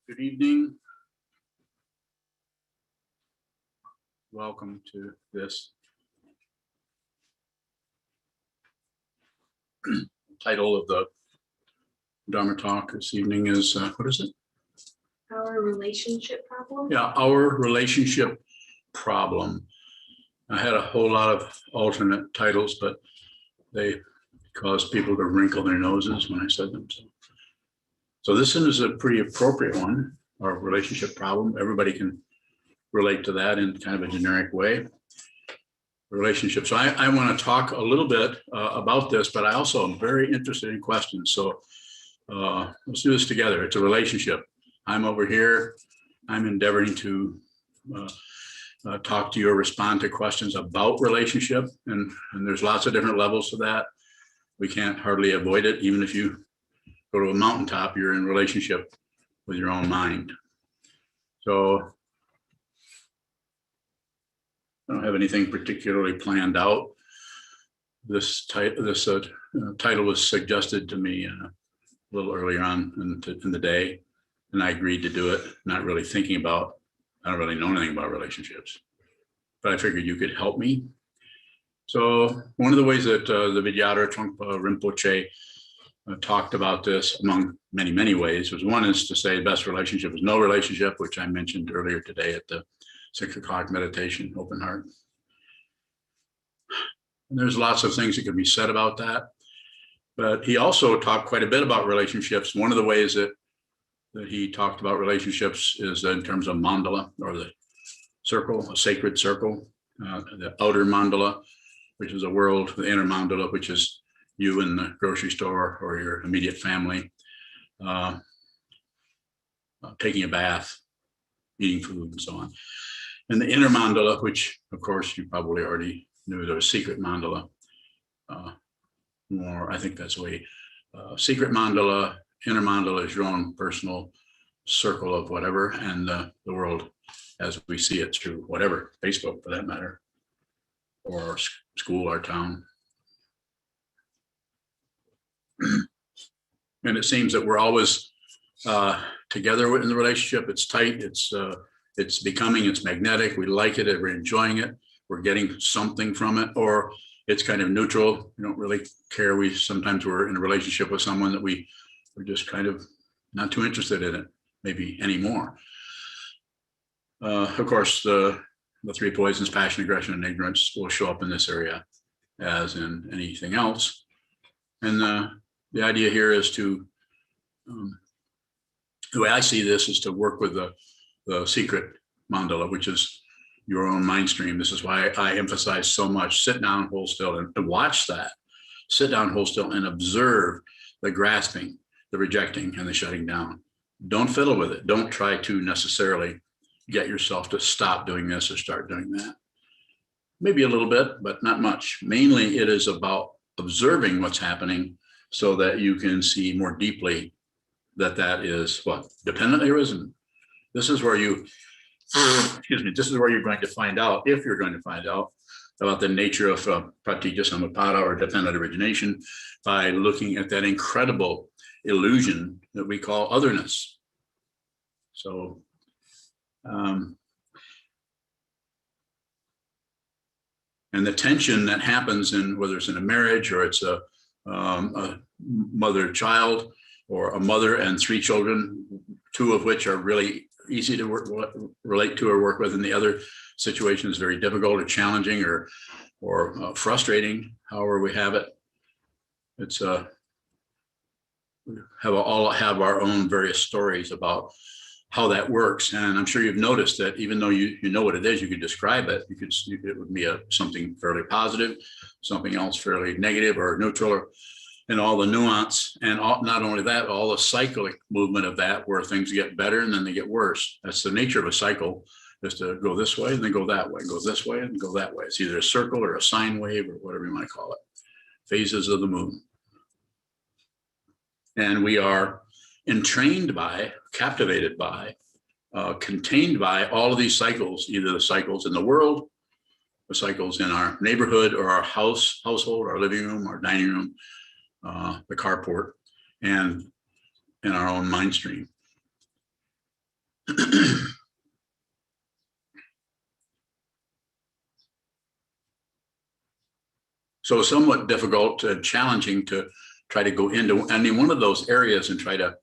Good evening. Welcome to this. Title of the Dharma talk this evening is, what is it? Our relationship problem? Yeah, our relationship problem. I had a whole lot of alternate titles, but they caused people to wrinkle their noses when I said them. So this one is a pretty appropriate one, our relationship problem. Everybody can relate to that in kind of a generic way. Relationship. So I want to talk a little bit about this, but I also am very interested in questions. So let's do this together. It's a relationship. I'm over here. I'm endeavoring to talk to you or respond to questions about relationship. And there's lots of different levels to that. We can't hardly avoid it. Even if you go to a mountaintop, you're in relationship with your own mind. So I don't have anything particularly planned out. This title was suggested to me a little earlier on in the day, and I agreed to do it, not really thinking about, I don't really know anything about relationships, but I figured you could help me. So one of the ways that the Vidyadhara Trungpa Rinpoche talked about this, among many, many ways, was one is to say the best relationship is no relationship, which I mentioned earlier today at the 6 o'clock meditation, open heart. And there's lots of things that can be said about that. But he also talked quite a bit about relationships. One of the ways that he talked about relationships is in terms of mandala, or the circle, a sacred circle, the outer mandala, which is a world, the inner mandala, which is you in the grocery store or your immediate family, taking a bath, eating food, and so on. And the inner mandala, which of course you probably already knew, there was secret mandala. More, I think that's the way. Secret mandala, inner mandala is your own personal circle of whatever, and the world as we see it through whatever, Facebook for that matter, or our school, our town. And it seems that we're always together in the relationship. It's tight, it's becoming, it's magnetic, we like it, we're enjoying it, we're getting something from it, or it's kind of neutral, we don't really care. Sometimes we're in a relationship with someone that we're just kind of not too interested in it, maybe anymore. Of course, the 3 poisons, passion, aggression, and ignorance, will show up in this area as in anything else. And the idea here is to, the way I see this is to work with the secret mandala, which is your own mind stream. This is why I emphasize so much, sit down, hold still, and watch that. Sit down, hold still, and observe the grasping, the rejecting, and the shutting down. Don't fiddle with it. Don't try to necessarily get yourself to stop doing this or start doing that. Maybe a little bit, but not much. Mainly it is about observing what's happening so that you can see more deeply that is what? Dependently arisen. This is where you, excuse me, this is where you're going to find out, if you're going to find out about the nature of pratitya samutpada, or dependent origination, by looking at that incredible illusion that we call otherness. So, and the tension that happens in, whether it's in a marriage or it's a mother-child, or a mother and 3 children, 2 of which are really easy to relate to or work with, and the other situation is very difficult or challenging or frustrating, however we have it. It's we all have our own various stories about how that works, and I'm sure you've noticed that even though you know what it is, you could describe it. It would be something fairly positive, something else fairly negative or neutral, and all the nuance, and not only that, all the cyclic movement of that, where things get better and then they get worse. That's the nature of a cycle, is to go this way and then go that way, go this way and go that way. It's either a circle or a sine wave or whatever you want to call it, phases of the moon. And we are entrained by, captivated by, contained by all of these cycles, either the cycles in the world, the cycles in our neighborhood or our household, our living room, our dining room, the carport, and in our own mind stream. So somewhat difficult and challenging to try to go into any one of those areas and try to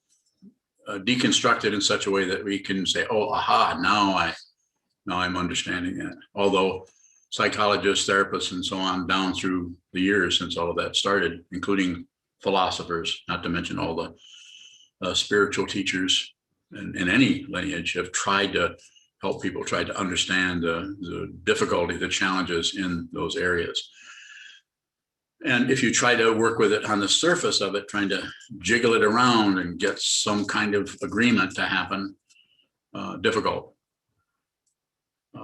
deconstruct it in such a way that we can say, oh, aha, now I'm understanding it. Although psychologists, therapists, and so on down through the years since all of that started, including philosophers, not to mention all the spiritual teachers in any lineage, have tried to help people try to understand the difficulty, the challenges in those areas. And if you try to work with it on the surface of it, trying to jiggle it around and get some kind of agreement to happen, difficult.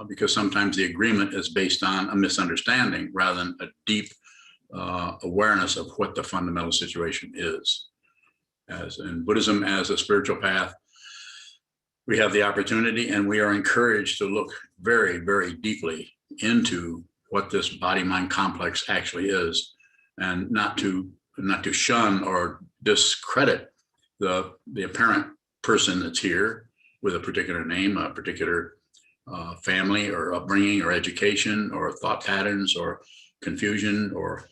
Because sometimes the agreement is based on a misunderstanding rather than a deep awareness of what the fundamental situation is. As in Buddhism, as a spiritual path, we have the opportunity and we are encouraged to look very, very deeply into what this body-mind complex actually is, and not to shun or discredit the apparent person that's here with a particular name, a particular family or upbringing or education or thought patterns or confusion or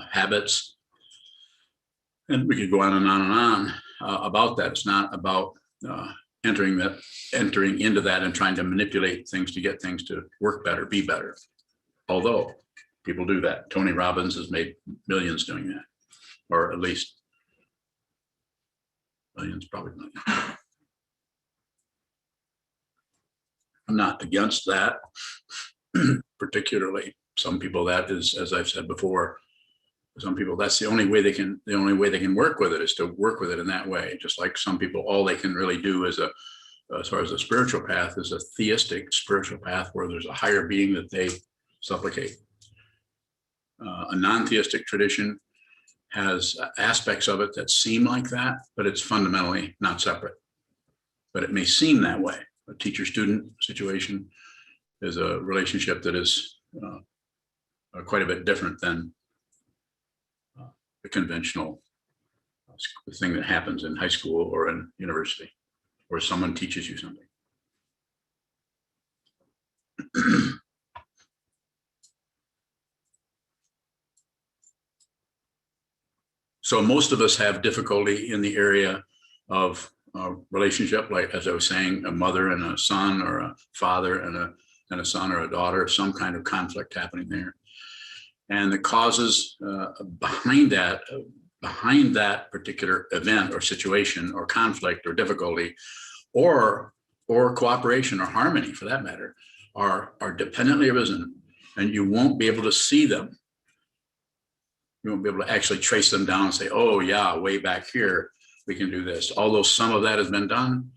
habits. And we could go on and on and on about that. It's not about entering into that and trying to manipulate things to get things to work better, be better. Although people do that. Tony Robbins has made millions doing that, or at least millions, probably millions. I'm not against that, particularly. Some people, that is, as I've said before, some people, that's the only way they can work with it, is to work with it in that way. Just like some people, all they can really do is as far as a spiritual path, is a theistic spiritual path where there's a higher being that they supplicate. A non-theistic tradition has aspects of it that seem like that, but it's fundamentally not separate. But it may seem that way. A teacher-student situation is a relationship that is quite a bit different than the conventional thing that happens in high school or in university, where someone teaches you something. So most of us have difficulty in the area of relationship, like, as I was saying, a mother and a son, or a father and a son or a daughter, some kind of conflict happening there. And the causes behind that particular event or situation or conflict or difficulty or cooperation or harmony, for that matter, are dependently arisen, and you won't be able to see them. You won't be able to actually trace them down and say, oh yeah, way back here, we can do this. Although some of that has been done,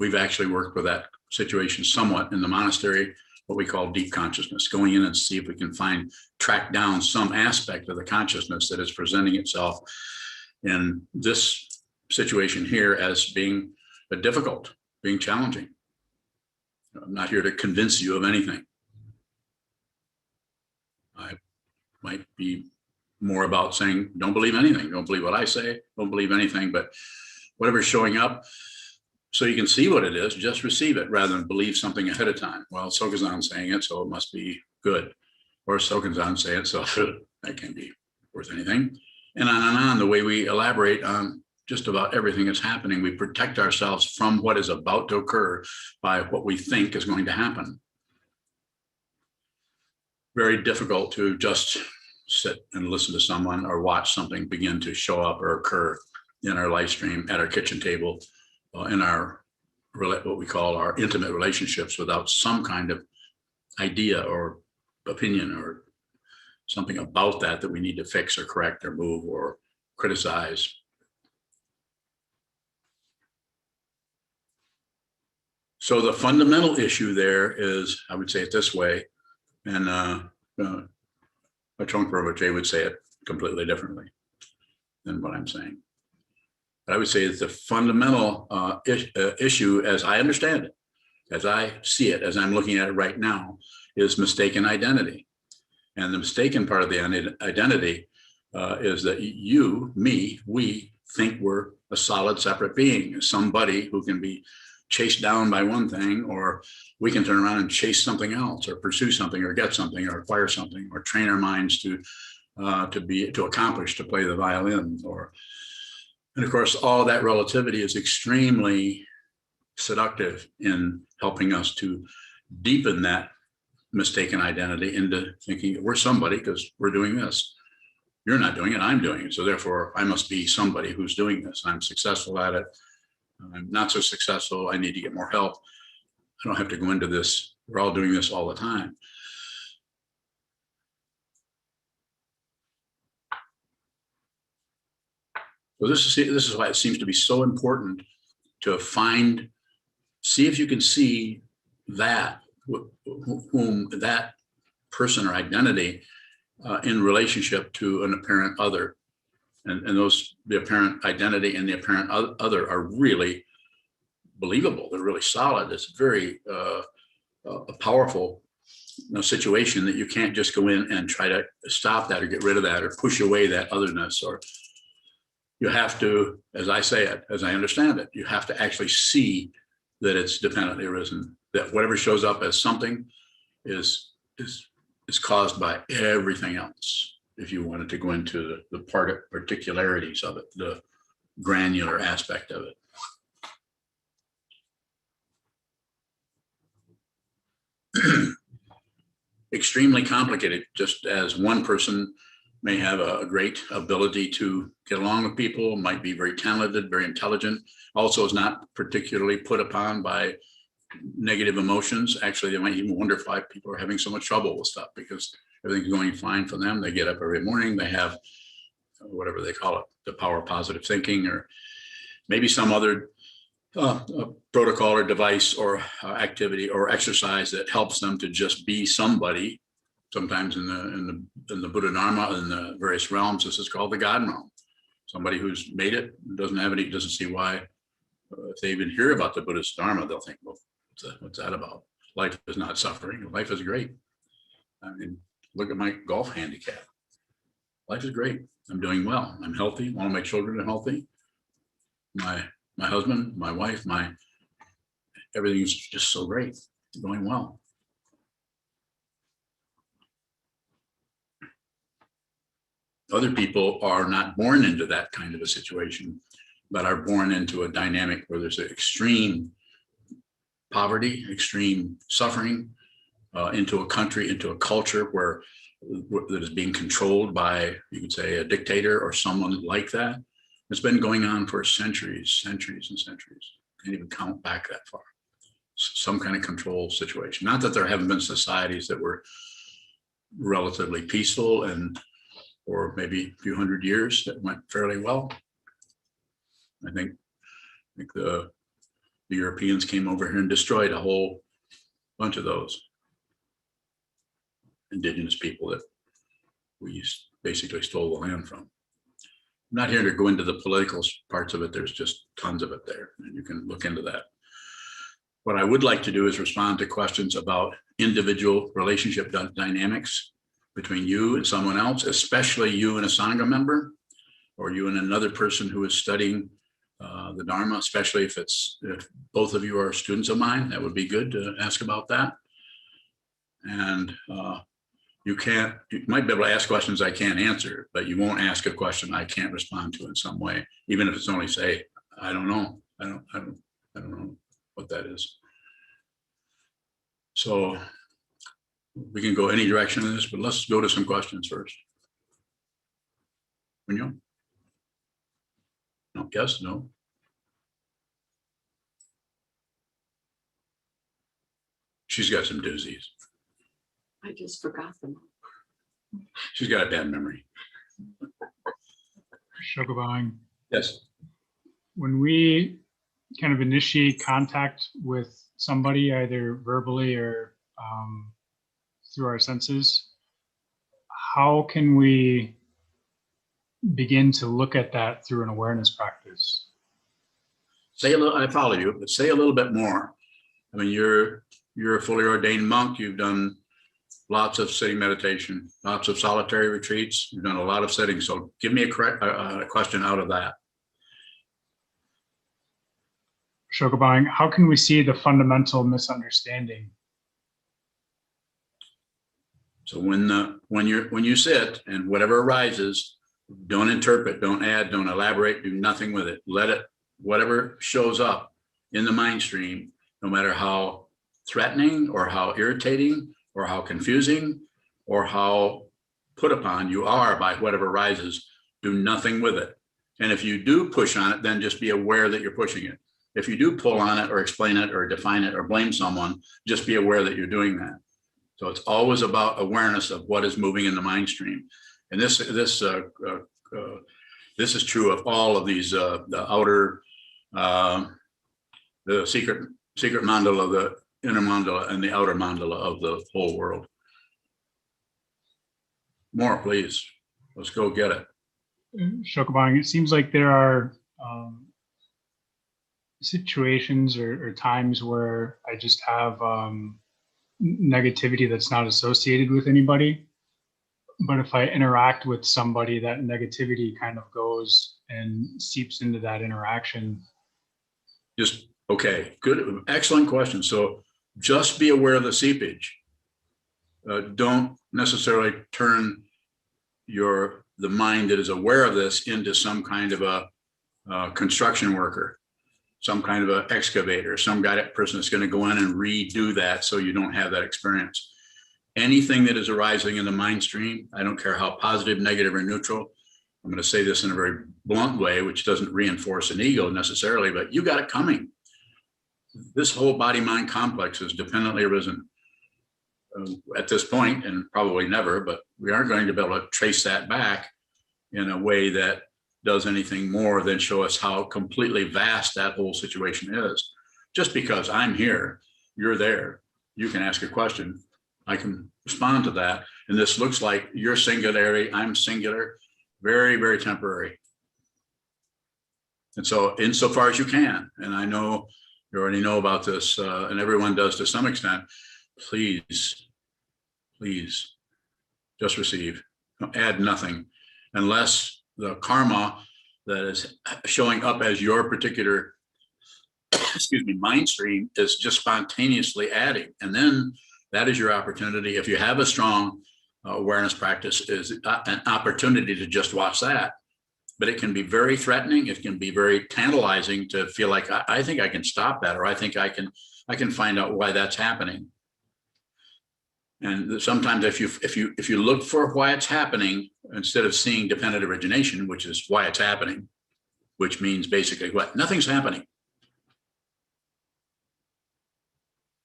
we've actually worked with that situation somewhat in the monastery, what we call deep consciousness, going in and see if we can track down some aspect of the consciousness that is presenting itself in this situation here as being difficult, being challenging. I'm not here to convince you of anything. I might be more about saying, don't believe anything. Don't believe what I say. Don't believe anything, but whatever's showing up, so you can see what it is, just receive it rather than believe something ahead of time. Well, Sokuzan's saying it, so it must be good. Or Sokuzan saying it, so that can't be worth anything. And on, the way we elaborate on just about everything that's happening, we protect ourselves from what is about to occur by what we think is going to happen. Very difficult to just sit and listen to someone or watch something begin to show up or occur in our live stream, at our kitchen table, in our, what we call our intimate relationships, without some kind of idea or opinion or something about that we need to fix or correct or move or criticize. So the fundamental issue there is, I would say it this way, and Trungpa Rinpoche would say it completely differently than what I'm saying. But I would say that the fundamental issue, as I understand it, as I see it, as I'm looking at it right now, is mistaken identity. And the mistaken part of the identity is that you, me, we think we're a solid separate being, somebody who can be chased down by one thing, or we can turn around and chase something else, or pursue something, or get something, or acquire something, or train our minds to accomplish, to play the violin, and of course, all of that relativity is extremely seductive in helping us to deepen that mistaken identity into thinking that we're somebody because we're doing this. You're not doing it, I'm doing it. So therefore, I must be somebody who's doing this. I'm successful at it. I'm not so successful. I need to get more help. I don't have to go into this. We're all doing this all the time. So this is why it seems to be so important to see if you can see that, whom that person or identity in relationship to an apparent other. And the apparent identity and the apparent other are really believable. They're really solid. It's very a powerful situation that you can't just go in and try to stop that or get rid of that or push away that otherness. Or you have to, as I say it, as I understand it, you have to actually see that it's dependently arisen, that whatever shows up as something is caused by everything else. If you wanted to go into the particularities of it, the granular aspect of it. Extremely complicated, just as one person may have a great ability to get along with people, might be very talented, very intelligent, also is not particularly put upon by negative emotions. Actually, they might even wonder why people are having so much trouble with stuff, because everything's going fine for them. They get up every morning, they have whatever they call it, the power of positive thinking, or maybe some other protocol or device or activity or exercise that helps them to just be somebody. Sometimes in the Buddha Dharma, in the various realms, this is called the God realm. Somebody who's made it, doesn't see why. If they even hear about the Buddhist Dharma, they'll think, well, what's that about? Life is not suffering. Life is great. I mean, look at my golf handicap. Life is great. I'm doing well. I'm healthy. All my children are healthy. My husband, my wife, everything is just so great. Going well. Other people are not born into that kind of a situation, but are born into a dynamic where there's an extreme poverty, extreme suffering, into a country, into a culture where that is being controlled by, you could say, a dictator or someone like that. It's been going on for centuries and centuries. Can't even count back that far. Some kind of control situation. Not that there haven't been societies that were relatively peaceful or maybe a few hundred years that went fairly well. I think the Europeans came over here and destroyed a whole bunch of those indigenous people that we basically stole the land from. I'm not here to go into the political parts of it. There's just tons of it there, and you can look into that. What I would like to do is respond to questions about individual relationship dynamics between you and someone else, especially you and a Sangha member, or you and another person who is studying the Dharma, especially if both of you are students of mine. That would be good to ask about that. And you might be able to ask questions I can't answer, but you won't ask a question I can't respond to in some way, even if it's only say, I don't know. I don't know what that is. So we can go any direction in this, but let's go to some questions first. No? Yes, no? She's got some doozies. I just forgot them. She's got a bad memory. Sokuzan, Yes. when we kind of initiate contact with somebody, either verbally or through our senses, how can we begin to look at that through an awareness practice? Say a little, I follow you, but say a little bit more. I mean, you're a fully ordained monk. You've done lots of sitting meditation, lots of solitary retreats. You've done a lot of sitting. So give me a question out of that. Shokabang, how can we see the fundamental misunderstanding? So when you sit and whatever arises, don't interpret, don't add, don't elaborate, do nothing with it. Let it, whatever shows up in the mind stream, no matter how threatening or how irritating or how confusing or how put upon you are by whatever arises, do nothing with it. And if you do push on it, then just be aware that you're pushing it. If you do pull on it or explain it or define it or blame someone, just be aware that you're doing that. So it's always about awareness of what is moving in the mind stream. And this is true of all of these, the outer, the secret mandala, the inner mandala, and the outer mandala of the whole world. More, please. Let's go get it. Shokabang, it seems like there are situations or times where I just have negativity that's not associated with anybody. But if I interact with somebody, that negativity kind of goes and seeps into that interaction. Just, okay, good, excellent question. So just be aware of the seepage. Don't necessarily turn the mind that is aware of this into some kind of a construction worker, some kind of an excavator, some person that's going to go in and redo that so you don't have that experience. Anything that is arising in the mind stream, I don't care how positive, negative, or neutral. I'm going to say this in a very blunt way, which doesn't reinforce an ego necessarily, but you got it coming. This whole body-mind complex is dependently arisen at this point, and probably never, but we aren't going to be able to trace that back in a way that does anything more than show us how completely vast that whole situation is. Just because I'm here, you're there, you can ask a question, I can respond to that. And this looks like you're singularity, I'm singular, very, very temporary. And so insofar as you can, and I know you already know about this, and everyone does to some extent, please just receive, add nothing, unless the karma that is showing up as your particular, mind stream is just spontaneously adding. And then that is your opportunity. If you have a strong awareness practice, is an opportunity to just watch that. But it can be very threatening. It can be very tantalizing to feel like, I think I can stop that, or I think I can find out why that's happening. And sometimes if you look for why it's happening, instead of seeing dependent origination, which is why it's happening, which means basically what? Nothing's happening.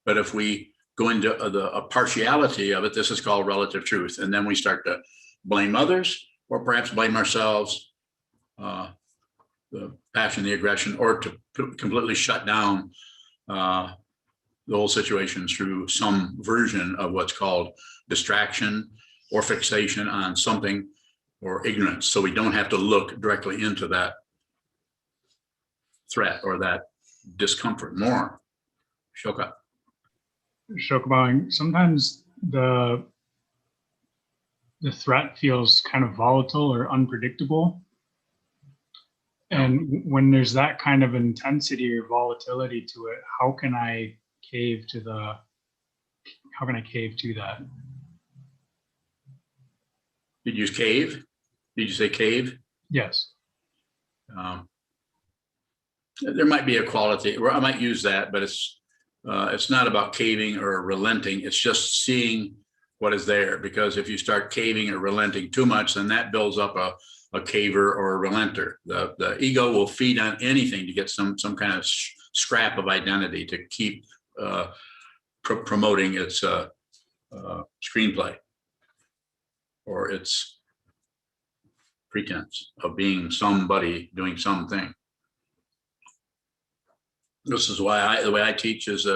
But if we go into a partiality of it, this is called relative truth. And then we start to blame others, or perhaps blame ourselves, the passion, the aggression, or to completely shut down the whole situation through some version of what's called distraction or fixation on something, or ignorance. So we don't have to look directly into that threat or that discomfort more. Shoka. Shokabang, sometimes the threat feels kind of volatile or unpredictable. And when there's that kind of intensity or volatility to it, how can I cave to that? Did you cave? Did you say cave? Yes. There might be a quality, or I might use that, but it's not about caving or relenting. It's just seeing what is there. Because if you start caving or relenting too much, then that builds up a caver or a relenter. The ego will feed on anything to get some kind of scrap of identity to keep promoting its screenplay or its pretense of being somebody doing something. This is why the way I teach is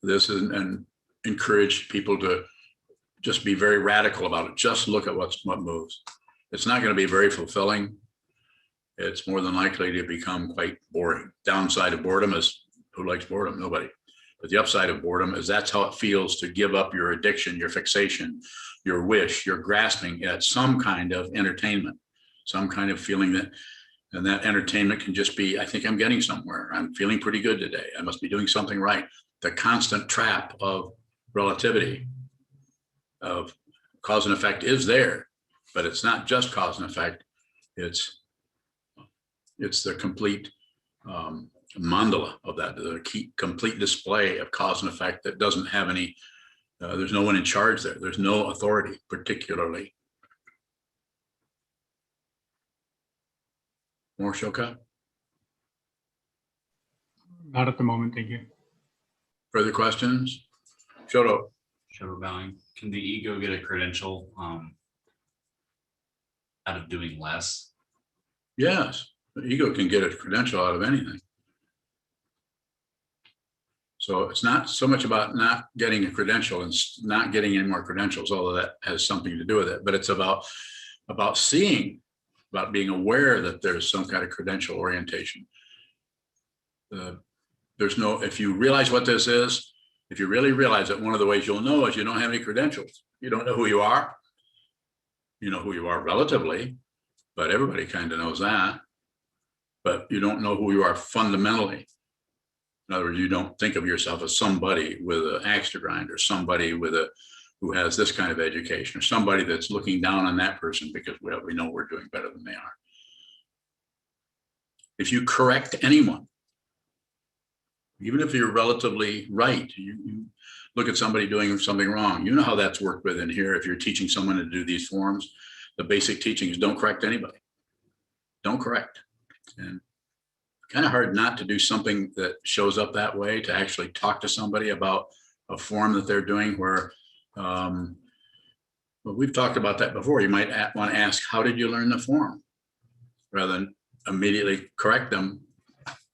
this and encourage people to just be very radical about it. Just look at what moves. It's not going to be very fulfilling. It's more than likely to become quite boring. Downside of boredom is, who likes boredom? Nobody. But the upside of boredom is that's how it feels to give up your addiction, your fixation, your wish, your grasping at some kind of entertainment, some kind of feeling that And that entertainment can just be, I think I'm getting somewhere. I'm feeling pretty good today. I must be doing something right. The constant trap of relativity, of cause and effect, is there, but it's not just cause and effect. It's the complete mandala of that, the complete display of cause and effect that doesn't have any, there's no one in charge there. There's no authority particularly. More, Shoka? Not at the moment, thank you. Further questions? Shoto? Shadow bowing. Can the ego get a credential out of doing less? Yes, the ego can get a credential out of anything. So it's not so much about not getting a credential and not getting any more credentials, although that has something to do with it, but it's about seeing, about being aware that there's some kind of credential orientation. There's no, if you realize what this is, if you really realize it, one of the ways you'll know is you don't have any credentials. You don't know who you are. You know who you are relatively, but everybody kind of knows that. But you don't know who you are fundamentally. In other words, you don't think of yourself as somebody with an axe to grind, or somebody who has this kind of education, or somebody that's looking down on that person because we know we're doing better than they are. If you correct anyone, even if you're relatively right, you look at somebody doing something wrong, you know how that's worked within here. If you're teaching someone to do these forms, the basic teaching is don't correct anybody. Don't correct. And kind of hard not to do something that shows up that way, to actually talk to somebody about a form that they're doing where, well, we've talked about that before. You might want to ask, how did you learn the form? Rather than immediately correct them,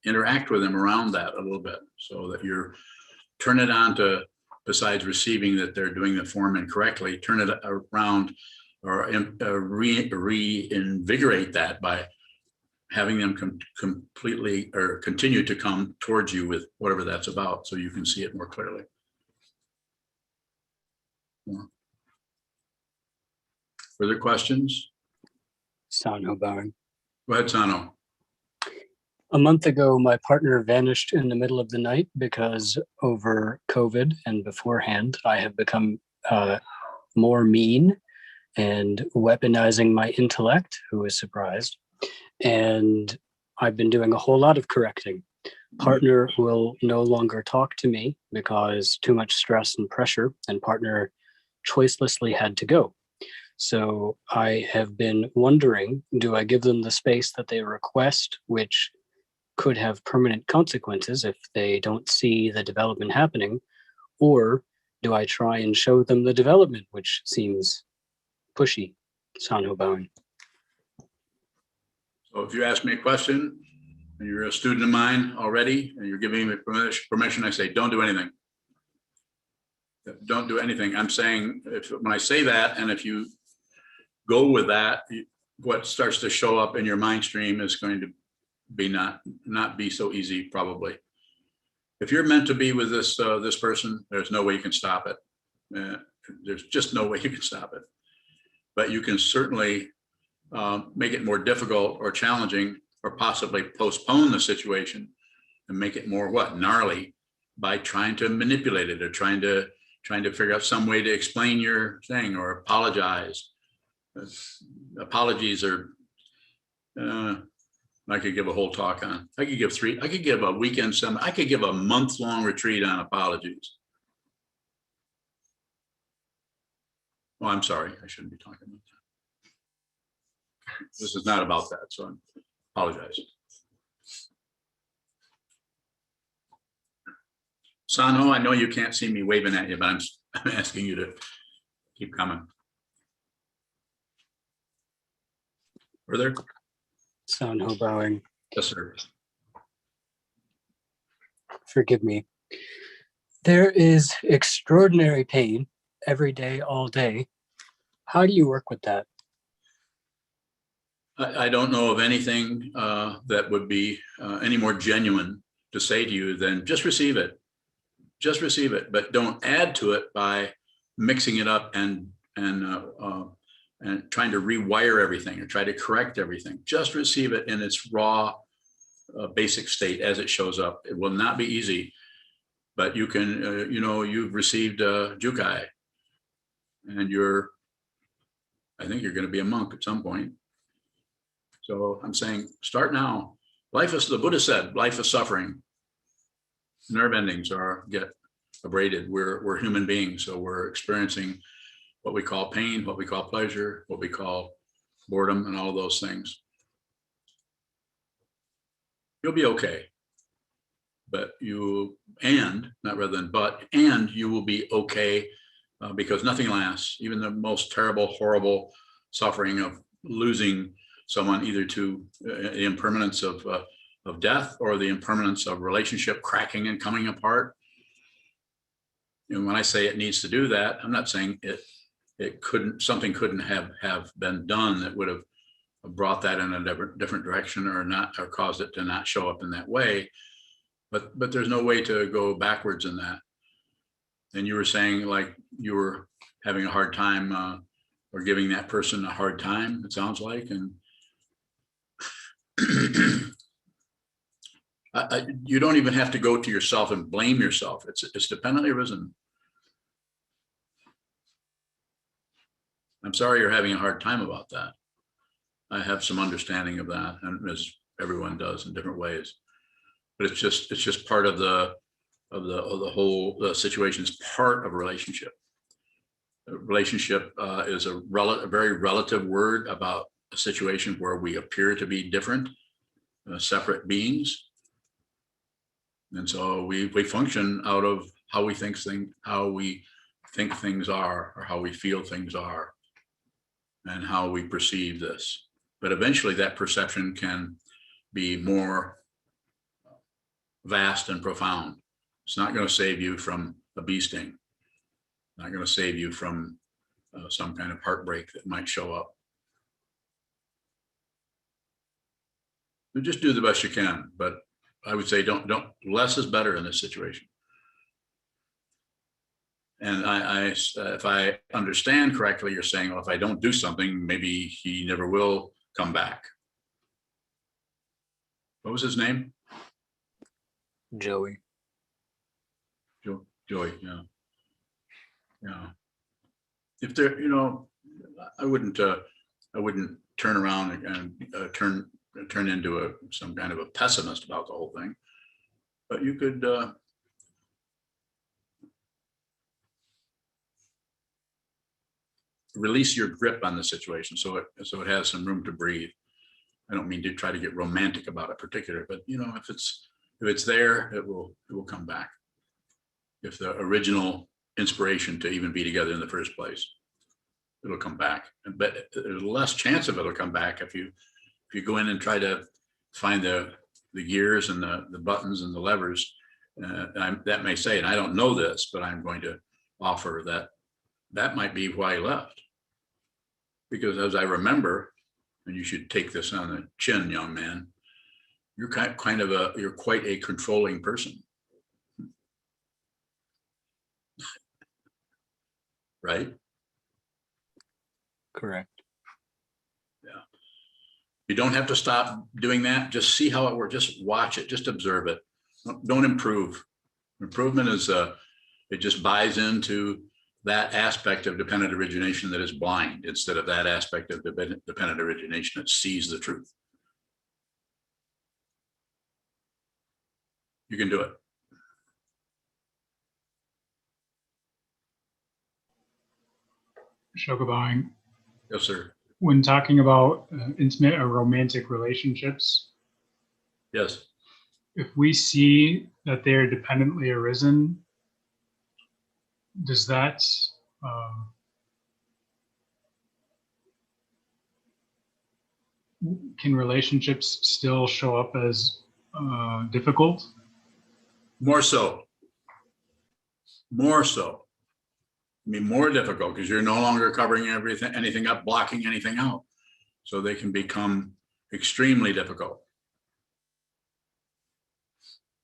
interact with them around that a little bit, so that you're turn it on to, besides receiving that they're doing the form incorrectly, turn it around or reinvigorate that by having them completely or continue to come towards you with whatever that's about, so you can see it more clearly. More. Further questions? Sano bowing. Go ahead, Sano. A month ago, my partner vanished in the middle of the night because over COVID and beforehand, I have become more mean and weaponizing my intellect, who is surprised. And I've been doing a whole lot of correcting. Partner will no longer talk to me because too much stress and pressure, and partner choicelessly had to go. So I have been wondering, do I give them the space that they request, which could have permanent consequences if they don't see the development happening, or do I try and show them the development, which seems pushy? Sano bowing. So if you ask me a question and you're a student of mine already and you're giving me permission, I say, don't do anything. Don't do anything. I'm saying, when I say that, and if you go with that, what starts to show up in your mind stream is going to be not be so easy, probably. If you're meant to be with this person, there's no way you can stop it. There's just no way you can stop it. But you can certainly make it more difficult or challenging, or possibly postpone the situation and make it more gnarly, by trying to manipulate it, or trying to figure out some way to explain your thing or apologize. Apologies are, I could give a whole talk on. I could give a weekend seminar. I could give a month-long retreat on apologies. Oh, I'm sorry. I shouldn't be talking about that. This is not about that, so I apologize. Sano, I know you can't see me waving at you, but I'm asking you to keep coming. Further? Sano bowing. Yes, sir. Forgive me. There is extraordinary pain every day, all day. How do you work with that? I don't know of anything that would be any more genuine to say to you than just receive it. Just receive it, but don't add to it by mixing it up and and trying to rewire everything or try to correct everything. Just receive it in its raw, basic state as it shows up. It will not be easy, but you can, you've received Jukai, and I think you're going to be a monk at some point. So I'm saying, start now. The Buddha said, life is suffering. Nerve endings get abraded. We're human beings, so we're experiencing what we call pain, what we call pleasure, what we call boredom, and all of those things. You'll be okay. But you will be okay, because nothing lasts. Even the most terrible, horrible suffering of losing someone, either to the impermanence of death or the impermanence of relationship cracking and coming apart. And when I say it needs to do that, I'm not saying something couldn't have been done that would have brought that in a different direction or caused it to not show up in that way. But there's no way to go backwards in that. And you were saying, like, you were having a hard time or giving that person a hard time, it sounds like. And you don't even have to go to yourself and blame yourself. It's dependently arisen. I'm sorry you're having a hard time about that. I have some understanding of that, and as everyone does in different ways. But it's just part of the whole situation. Is part of a relationship. A relationship is a very relative word about a situation where we appear to be different, separate beings, and so we function out of how we think things are, or how we feel things are, and how we perceive this. But eventually, that perception can be more vast and profound. It's not going to save you from a bee sting. Not going to save you from some kind of heartbreak that might show up. So just do the best you can, but I would say don't. Less is better in this situation. And if I understand correctly, you're saying, well, if I don't do something, maybe he never will come back. What was his name? Joey. Joey, yeah. If there, I wouldn't turn around and turn into some kind of a pessimist about the whole thing, but you could release your grip on the situation so it has some room to breathe. I don't mean to try to get romantic about it particular, but if it's there, it will come back. If the original inspiration to even be together in the first place, it'll come back. But there's less chance of it'll come back if you go in and try to find the gears and the buttons and the levers. That may say, and I don't know this, but I'm going to offer that might be why he left. Because as I remember, and you should take this on the chin, young man, you're you're quite a controlling person. Right? Correct. Yeah. You don't have to stop doing that. Just see how it works. Just watch it. Just observe it. Don't improve. Improvement is it just buys into that aspect of dependent origination that is blind, instead of that aspect of dependent origination that sees the truth. You can do it. Shokubang, Yes, sir. when talking about intimate or romantic relationships, Yes. if we see that they are dependently arisen, does that can relationships still show up as difficult? More so. I mean, more difficult because you're no longer covering anything up, blocking anything out. So they can become extremely difficult.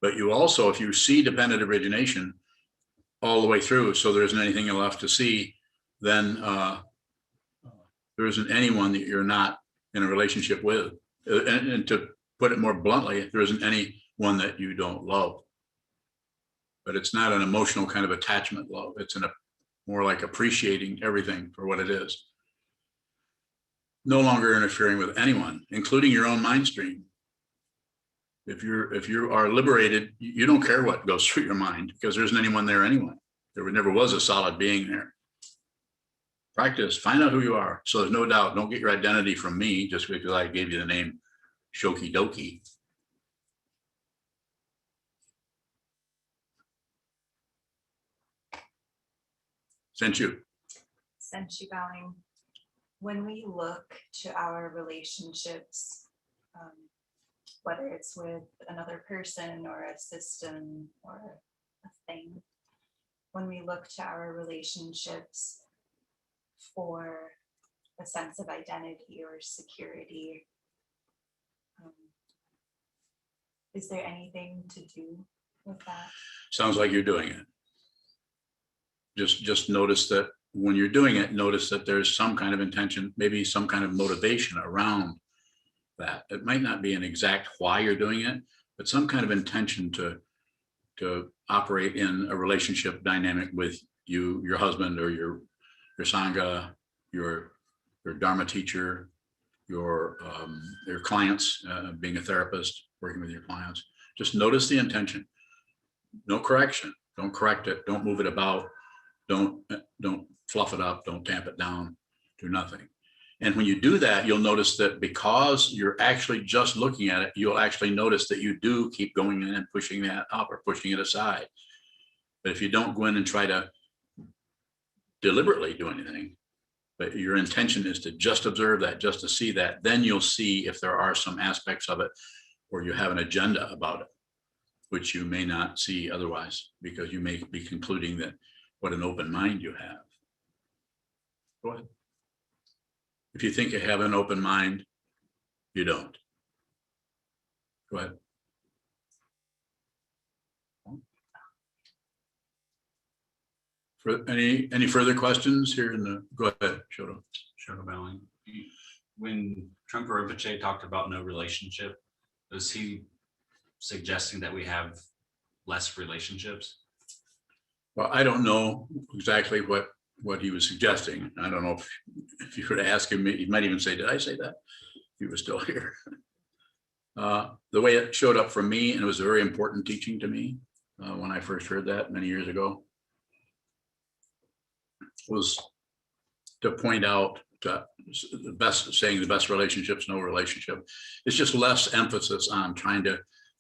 But you also, if you see dependent origination all the way through, so there isn't anything left to see, then There isn't anyone that you're not in a relationship with. And to put it more bluntly, there isn't anyone that you don't love. But it's not an emotional kind of attachment love. It's more like appreciating everything for what it is. No longer interfering with anyone, including your own mind stream. If you are liberated, you don't care what goes through your mind because there isn't anyone there anyway. There never was a solid being there. Practice, find out who you are. So there's no doubt, don't get your identity from me just because I gave you the name Shoki Doki. Sent you. Senshi bowing. When we look to our relationships, whether it's with another person or a system or a thing, when we look to our relationships for a sense of identity or security, is there anything to do with that? Sounds like you're doing it. Just notice that when you're doing it, notice that there's some kind of intention, maybe some kind of motivation around that. It might not be an exact why you're doing it, but some kind of intention to operate in a relationship dynamic with you, your husband, or your Sangha, your Dharma teacher, your clients, being a therapist, working with your clients. Just notice the intention. No correction. Don't correct it. Don't move it about. Don't fluff it up. Don't tamp it down. Do nothing. And when you do that, you'll notice that because you're actually just looking at it, you'll actually notice that you do keep going in and pushing that up or pushing it aside. But if you don't go in and try to deliberately do anything, but your intention is to just observe that, just to see that, then you'll see if there are some aspects of it where you have an agenda about it, which you may not see otherwise, because you may be concluding that what an open mind you have. Go ahead. If you think you have an open mind, you don't. Go ahead. For any further questions here in the, go ahead, Shoto. Shoto bowing. When Trungpa Rinpoche talked about no relationship, was he suggesting that we have less relationships? Well, I don't know exactly what he was suggesting. I don't know if you were to ask him, he might even say, did I say that? He was still here. The way it showed up for me, and it was a very important teaching to me when I first heard that many years ago, was to point out the best relationships, no relationship. It's just less emphasis on trying to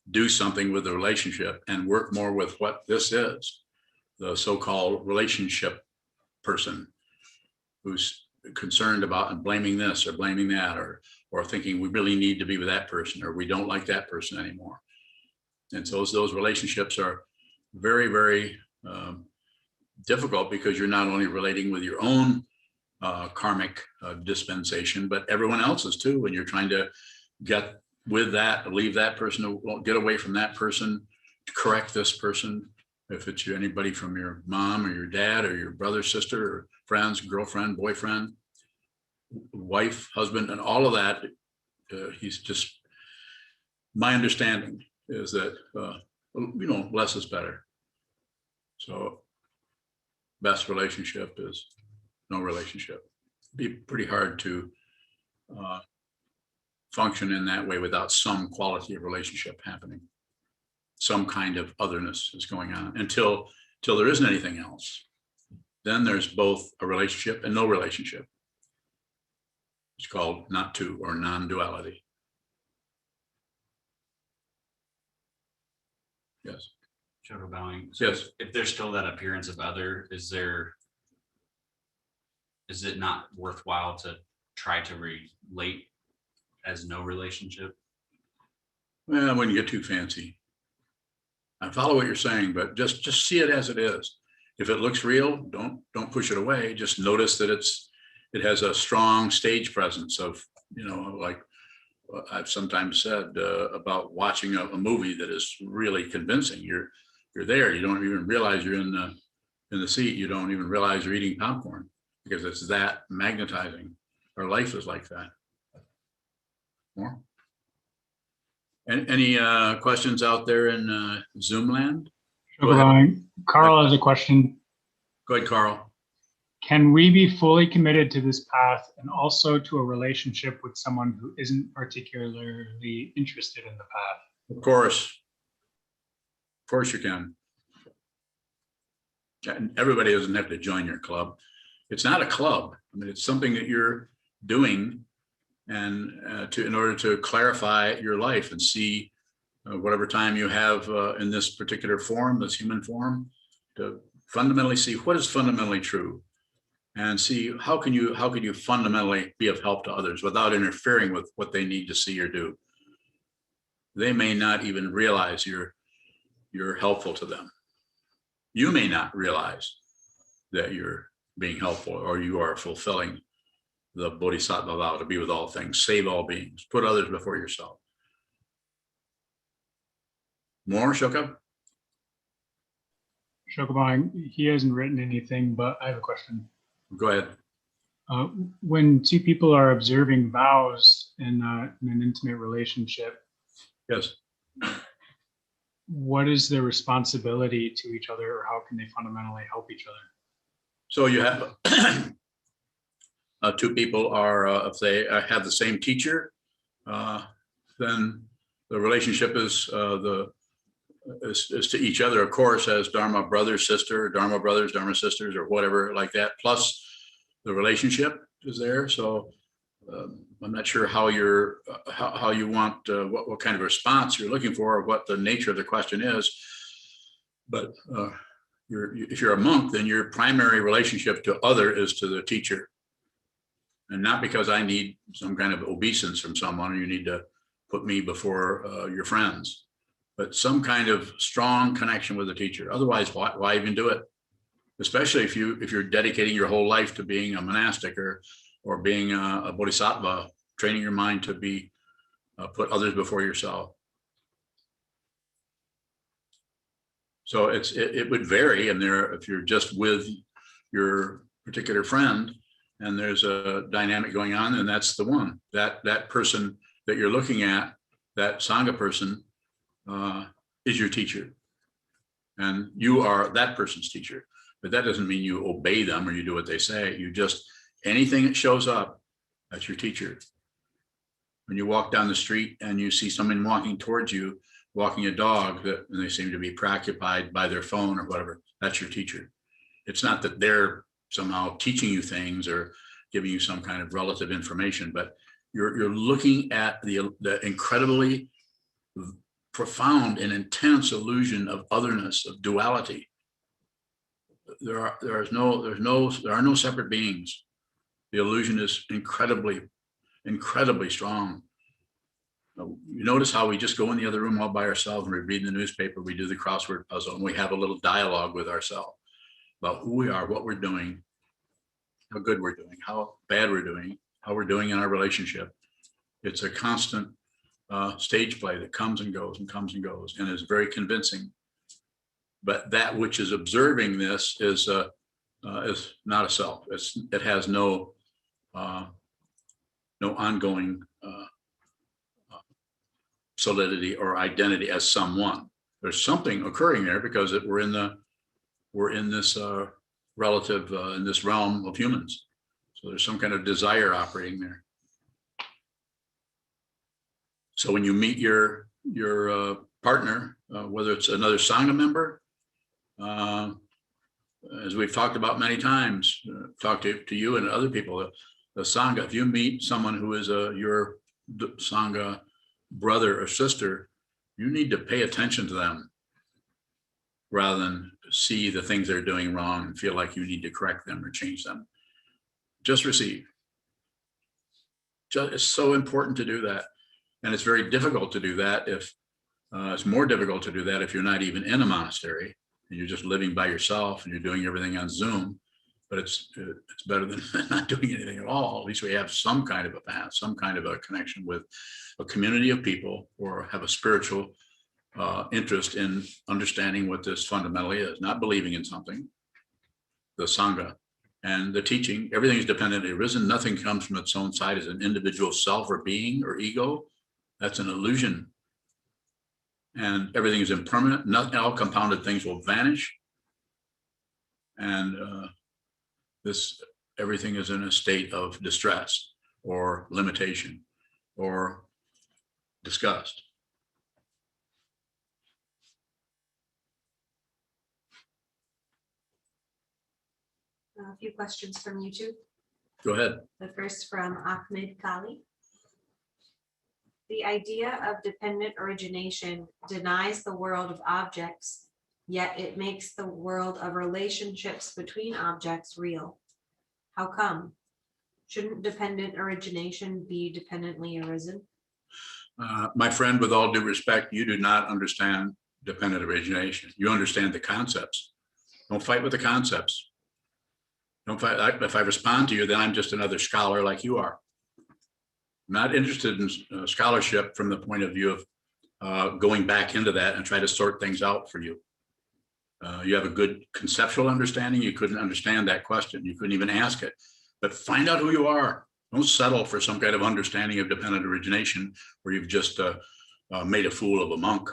do something with the relationship and work more with what this is, the so-called relationship person who's concerned about and blaming this or blaming that, or thinking we really need to be with that person, or we don't like that person anymore. And so those relationships are very, very difficult, because you're not only relating with your own karmic dispensation, but everyone else's too. And you're trying to get with that, leave that person, get away from that person, to correct this person. If it's anybody from your mom or your dad or your brother, sister, or friends, girlfriend, boyfriend, wife, husband, and all of that, he's just, my understanding is that, less is better. So best relationship is no relationship. It'd be pretty hard to function in that way without some quality of relationship happening. Some kind of otherness is going on until there isn't anything else. Then there's both a relationship and no relationship. It's called not two, or non-duality. Yes. Shoto bowing. So Yes. If there's still that appearance of other, is it not worthwhile to try to relate as no relationship? Well, when you get too fancy. I follow what you're saying, but just see it as it is. If it looks real, don't push it away. Just notice that it has a strong stage presence of, like I've sometimes said about watching a movie that is really convincing. You're there. You don't even realize you're in the seat. You don't even realize you're eating popcorn, because it's that magnetizing. our life is like that. More? Any questions out there in Zoom land? Go ahead. Carl has a question. Go ahead, Carl. Can we be fully committed to this path and also to a relationship with someone who isn't particularly interested in the path? Of course you can. And everybody doesn't have to join your club. It's not a club. I mean, it's something that you're doing and in order to clarify your life and see whatever time you have in this particular form, this human form, to fundamentally see what is fundamentally true and see how can you fundamentally be of help to others without interfering with what they need to see or do. They may not even realize you're helpful to them. You may not realize that you're being helpful or you are fulfilling the bodhisattva vow to be with all things, save all beings, put others before yourself. More, Shoka? Shokabang, he hasn't written anything, but I have a question. Go ahead. When two people are observing vows in an intimate relationship, Yes. what is their responsibility to each other, or how can they fundamentally help each other? So you have two people are, if they have the same teacher, then the relationship is to each other, of course, as Dharma brother, sister, Dharma brothers, Dharma sisters, or whatever like that. Plus the relationship is there. So I'm not sure how you want, what kind of response you're looking for, or what the nature of the question is. But if you're a monk, then your primary relationship to other is to the teacher. And not because I need some kind of obeisance from someone, or you need to put me before your friends, but some kind of strong connection with the teacher. Otherwise, why even do it? Especially if you're dedicating your whole life to being a monastic or being a bodhisattva, training your mind to be put others before yourself. So it would vary, and if you're just with your particular friend and there's a dynamic going on, and that's the one that person that you're looking at, that Sangha person is your teacher, and you are that person's teacher. But that doesn't mean you obey them or you do what they say. You just, anything that shows up, that's your teacher. When you walk down the street and you see someone walking towards you, walking a dog, and they seem to be preoccupied by their phone or whatever, that's your teacher. It's not that they're somehow teaching you things or giving you some kind of relative information, but you're looking at the incredibly profound and intense illusion of otherness, of duality. There are no separate beings. The illusion is incredibly strong. You notice how we just go in the other room all by ourselves and we read the newspaper, we do the crossword puzzle, and we have a little dialogue with ourselves about who we are, what we're doing, how good we're doing, how bad we're doing, how we're doing in our relationship. It's a constant stage play that comes and goes and comes and goes, and is very convincing. But that which is observing this is not a self. It has no ongoing solidity or identity as someone. There's something occurring there because we're in this relative in this realm of humans. So there's some kind of desire operating there. So when you meet your partner, whether it's another Sangha member, as we've talked about many times, talked to you and other people, the Sangha, if you meet someone who is your Sangha brother or sister, you need to pay attention to them rather than see the things they're doing wrong and feel like you need to correct them or change them. Just receive. It's so important to do that. And it's very difficult to do that if it's more difficult to do that if you're not even in a monastery and you're just living by yourself and you're doing everything on Zoom. But it's better than not doing anything at all. At least we have some kind of a path, some kind of a connection with a community of people, or have a spiritual interest in understanding what this fundamentally is, not believing in something, the Sangha, and the teaching, everything is dependently arisen. Nothing comes from its own side as an individual self or being or ego. That's an illusion. And everything is impermanent. Not all compounded things will vanish. And everything is in a state of distress or limitation or disgust. A few questions from YouTube. Go ahead. The first from Ahmed Kali. The idea of dependent origination denies the world of objects, yet it makes the world of relationships between objects real. How come? Shouldn't dependent origination be dependently arisen? My friend, with all due respect, you do not understand dependent origination. You understand the concepts. Don't fight with the concepts. Don't fight. If I respond to you, then I'm just another scholar like you are. I'm not interested in scholarship from the point of view of going back into that and try to sort things out for you. You have a good conceptual understanding. You couldn't understand that question. You couldn't even ask it. But find out who you are. Don't settle for some kind of understanding of dependent origination where you've just made a fool of a monk.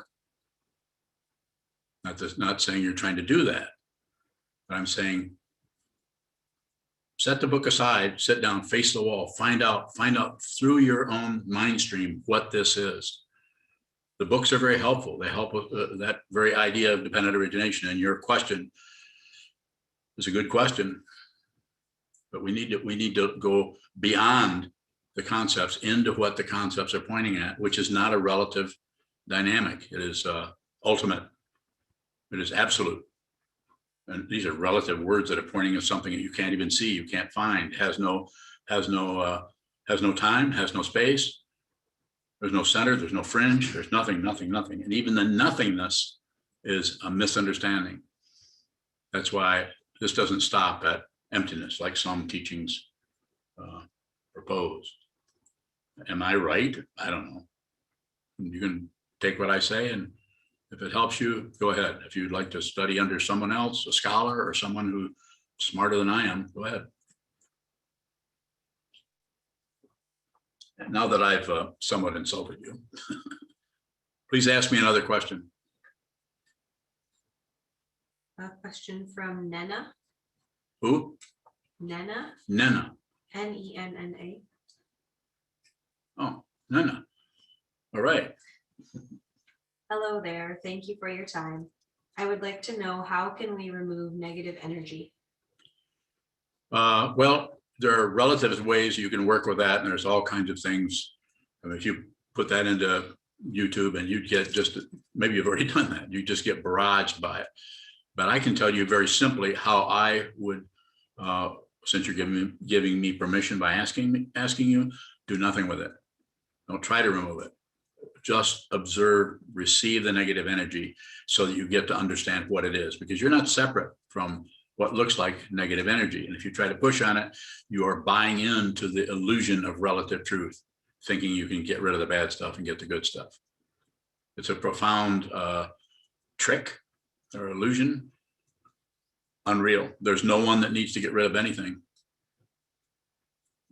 Not saying you're trying to do that, but I'm saying set the book aside, sit down, face the wall, find out through your own mind stream what this is. The books are very helpful. They help with that very idea of dependent origination. And your question is a good question, but we need to go beyond the concepts into what the concepts are pointing at, which is not a relative dynamic. It is ultimate. It is absolute. And these are relative words that are pointing at something that you can't even see, you can't find, has no time, has no space. There's no center, there's no fringe, there's nothing. And even the nothingness is a misunderstanding. That's why this doesn't stop at emptiness like some teachings propose. Am I right? I don't know. You can take what I say, and if it helps you, go ahead. If you'd like to study under someone else, a scholar or someone who's smarter than I am, go ahead. Now that I've somewhat insulted you, please ask me another question. A question from Nena. Who? Nena. Nena. Nenna. Oh, Nena. All right. Hello there. Thank you for your time. I would like to know, how can we remove negative energy? Well, there are relative ways you can work with that, and there's all kinds of things. I mean, if you put that into YouTube, and you'd get just, maybe you've already done that, you just get barraged by it. But I can tell you very simply how I would, since you're giving me permission by asking you, do nothing with it. Don't try to remove it. Just observe, receive the negative energy so that you get to understand what it is, because you're not separate from what looks like negative energy. And if you try to push on it, you are buying into the illusion of relative truth, thinking you can get rid of the bad stuff and get the good stuff. It's a profound trick or illusion. Unreal. There's no one that needs to get rid of anything.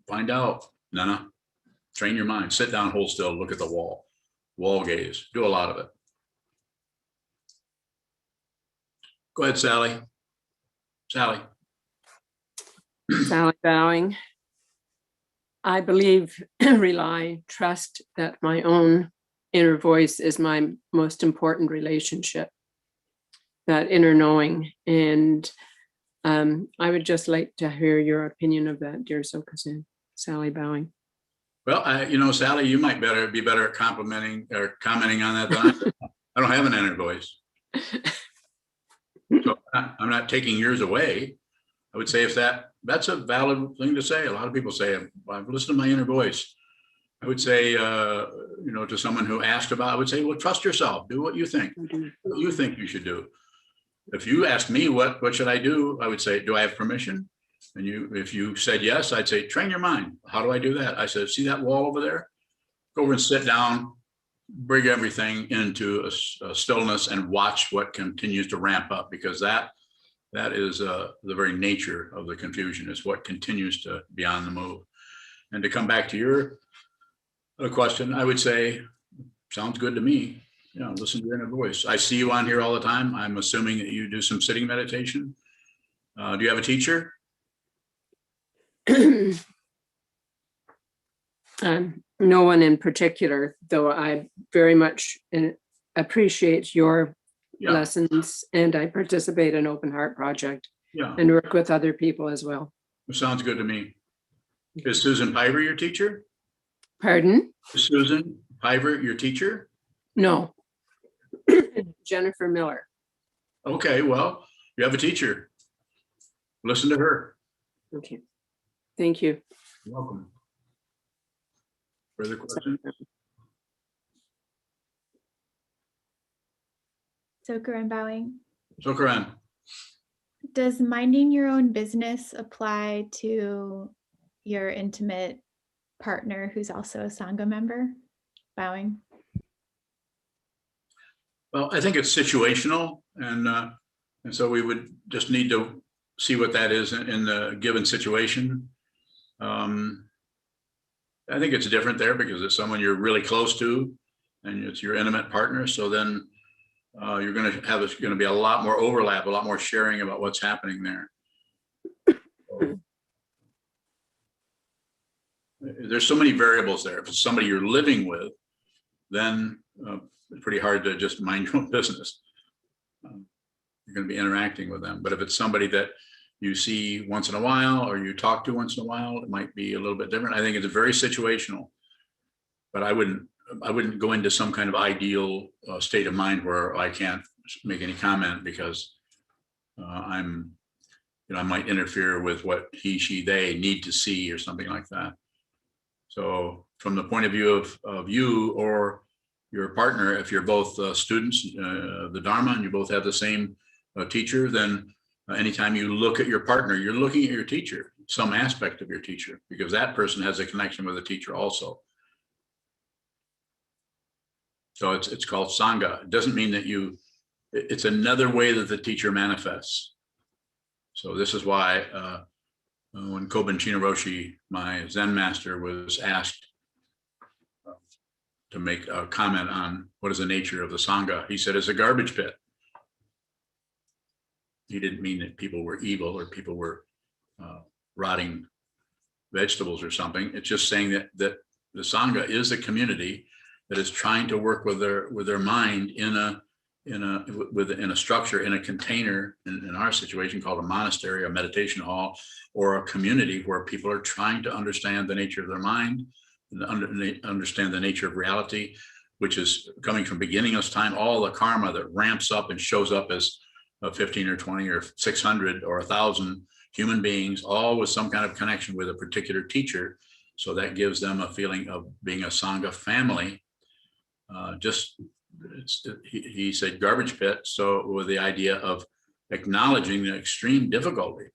Find out, Nana. Train your mind. Sit down, hold still, look at the wall. Wall gaze. Do a lot of it. Go ahead, Sally. Sally. Sally bowing. I believe, rely, trust that my own inner voice is my most important relationship, that inner knowing. And I would just like to hear your opinion of that, dear Sokuzan. Sally bowing. Well, Sally, you might be better at complimenting or commenting on that than I am. I don't have an inner voice. So I'm not taking yours away. I would say if that's a valid thing to say. A lot of people say, I've listened to my inner voice. I would say, to someone who asked about, I would say, well, trust yourself. Do what you think. Do what you think you should do. If you ask me, what should I do? I would say, do I have permission? And if you said yes, I'd say, train your mind. How do I do that? I said, see that wall over there? Go over and sit down, bring everything into a stillness and watch what continues to ramp up, because that That is the very nature of the confusion. Is what continues to be on the move. And to come back to your question, I would say, sounds good to me. Listen to your inner voice. I see you on here all the time. I'm assuming that you do some sitting meditation. Do you have a teacher? No one in particular, though I very much appreciate your lessons, and I participate in Open Heart Project and work with other people as well. It sounds good to me. Is Susan Piver your teacher? Pardon? Is Susan Piver your teacher? No. Jennifer Miller. Okay, well, you have a teacher. Listen to her. Okay. Thank you. You're welcome. Further questions? Sokuzan bowing. Sokuzan. Does minding your own business apply to your intimate partner who's also a Sangha member? Bowing. Well, I think it's situational, and so we would just need to see what that is in the given situation. I think it's different there because it's someone you're really close to, and it's your intimate partner. So then you're going to have going to be a lot more overlap, a lot more sharing about what's happening there. There's so many variables there. If it's somebody you're living with, then it's pretty hard to just mind your own business. You're going to be interacting with them. But if it's somebody that you see once in a while or you talk to once in a while, it might be a little bit different. I think it's very situational. But I wouldn't go into some kind of ideal state of mind where I can't make any comment because I might interfere with what he, she, they need to see or something like that. So from the point of view of you or your partner, if you're both students of the Dharma and you both have the same teacher, then anytime you look at your partner, you're looking at your teacher, some aspect of your teacher, because that person has a connection with the teacher also. So it's called Sangha. It doesn't mean that it's another way that the teacher manifests. So this is why when Kobun Chinaroshi, my Zen master, was asked to make a comment on what is the nature of the Sangha, he said it's a garbage pit. He didn't mean that people were evil or people were rotting vegetables or something. It's just saying that the Sangha is a community that is trying to work with their mind in a structure, in a container, in our situation called a monastery, a meditation hall, or a community where people are trying to understand the nature of their mind, and understand the nature of reality, which is coming from beginningless time, all the karma that ramps up and shows up as 15 or 20 or 600 or 1,000 human beings, all with some kind of connection with a particular teacher. So that gives them a feeling of being a Sangha family. He said garbage pit. So with the idea of acknowledging the extreme difficulty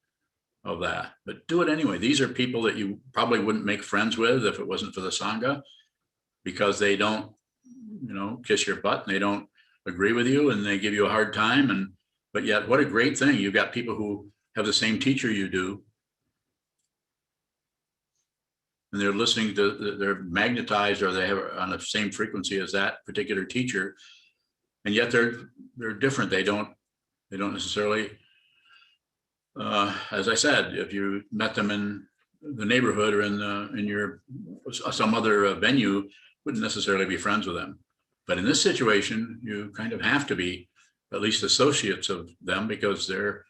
of that, but do it anyway. These are people that you probably wouldn't make friends with if it wasn't for the Sangha, because they don't, kiss your butt and they don't agree with you and they give you a hard time. But yet, what a great thing. You've got people who have the same teacher you do. And they're listening to, they're magnetized, or they have on the same frequency as that particular teacher. And yet they're different. They don't necessarily, as I said, if you met them in the neighborhood or in your some other venue, wouldn't necessarily be friends with them. But in this situation, you kind of have to be at least associates of them, because they're,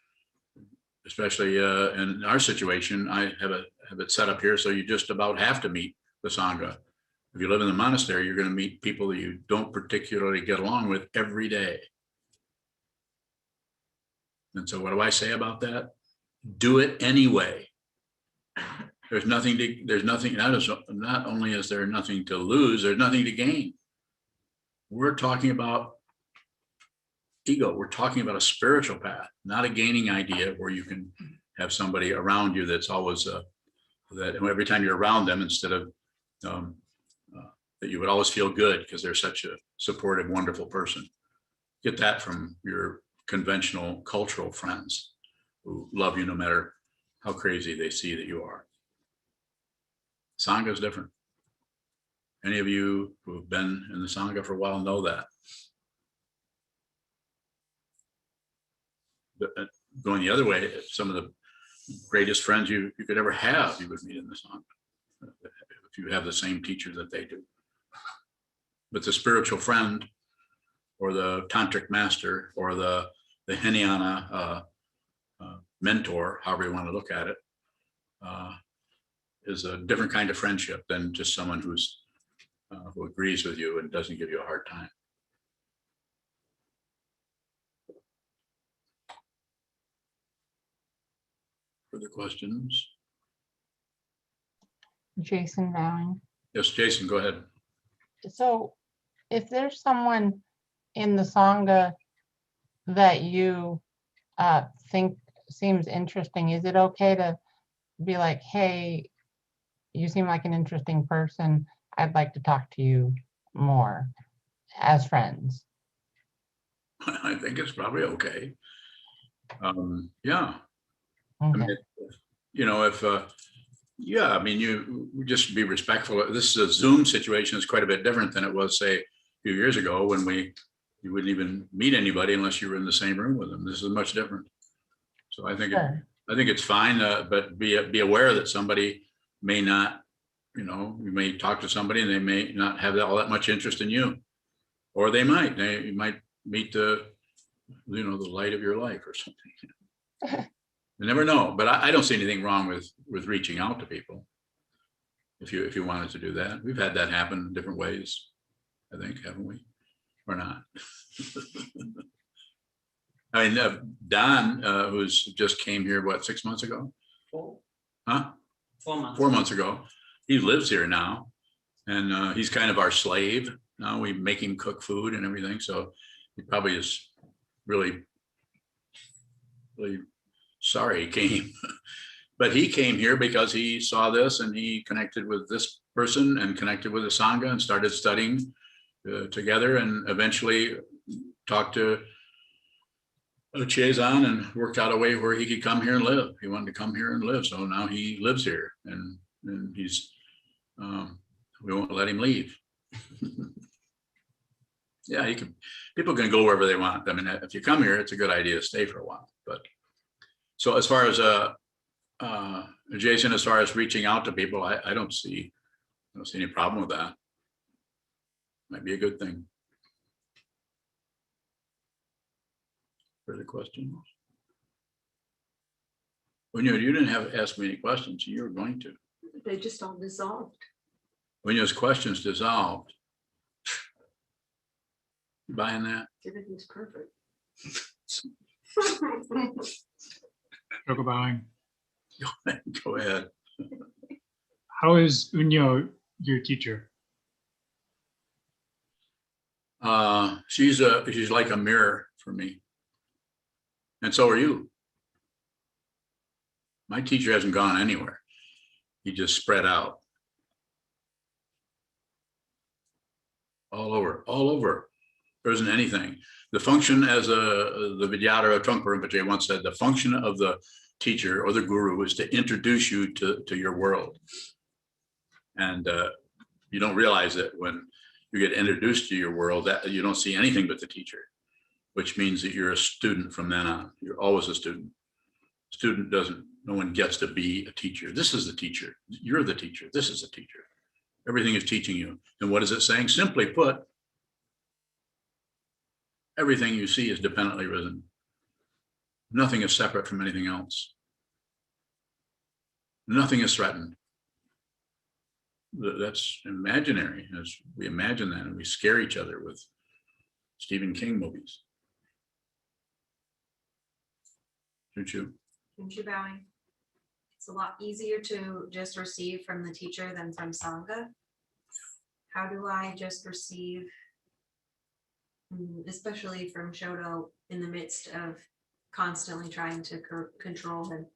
especially in our situation, I have it set up here so you just about have to meet the Sangha. If you live in the monastery, you're going to meet people that you don't particularly get along with every day. And so what do I say about that? Do it anyway. Not only is there nothing to lose, there's nothing to gain. We're talking about ego. We're talking about a spiritual path, not a gaining idea where you can have somebody around you that's always that every time you're around them, instead of that you would always feel good because they're such a supportive, wonderful person. Get that from your conventional cultural friends. who love you no matter how crazy they see that you are. Sangha is different. Any of you who have been in the Sangha for a while know that. Going the other way, some of the greatest friends you could ever have, you would meet in the Sangha, if you have the same teacher that they do. But the spiritual friend, or the tantric master, or the Hinayana mentor, however you want to look at it, is a different kind of friendship than just someone who agrees with you and doesn't give you a hard time. Further questions? Jason Bowing. Yes, Jason, go ahead. So if there's someone in the Sangha that you think seems interesting, is it okay to be like, hey, you seem like an interesting person, I'd like to talk to you more as friends? I think it's probably okay. Yeah. I Okay. mean, if yeah, I mean, you just be respectful. This is a Zoom situation. It's quite a bit different than it was, say, a few years ago when you wouldn't even meet anybody unless you were in the same room with them. This is much different. So I think Sure. I think it's fine, but be aware that somebody may not, you may talk to somebody and they may not have all that much interest in you, or you might meet the light of your life or something. You never know, but I don't see anything wrong with reaching out to people. If you wanted to do that, we've had that happen in different ways, I think, haven't we? Or not? I mean, Don, who's just came here, what, 6 months ago? Huh? 4 months. 4 months ago. He lives here now, and he's kind of our slave now. We make him cook food and everything, so he probably is really, really sorry he came. But he came here because he saw this and he connected with this person and connected with the Sangha and started studying together, and eventually talked to Sokuzan and worked out a way where he could come here and live. He wanted to come here and live, so now he lives here, and he's we won't let him leave. Yeah, people can go wherever they want. I mean, if you come here, it's a good idea to stay for a while. But so as far as Jason, as far as reaching out to people, I don't see any problem with that. Might be a good thing. Further questions? When you didn't have asked me any questions, you were going to. They just all dissolved. When those questions dissolved, you buying that? Everything's perfect. Joko Bowing. Go ahead. How is Unyo your teacher? She's like a mirror for me. And so are you. My teacher hasn't gone anywhere. He just spread out. All over. There isn't anything. The function, as the Vidyadhara Trungpa Rinpoche once said, the function of the teacher or the guru is to introduce you to your world. And you don't realize that when you get introduced to your world, that you don't see anything but the teacher, which means that you're a student from then on. You're always a student. No one gets to be a teacher. This is the teacher. You're the teacher. This is the teacher. Everything is teaching you. And what is it saying? Simply put, everything you see is dependently risen. Nothing is separate from anything else. Nothing is threatened. That's imaginary. As we imagine that, and we scare each other with Stephen King movies. Don't you? Bowing. It's a lot easier to just receive from the teacher than from Sangha. How do I just receive, especially from Shodo, in the midst of constantly trying to control him?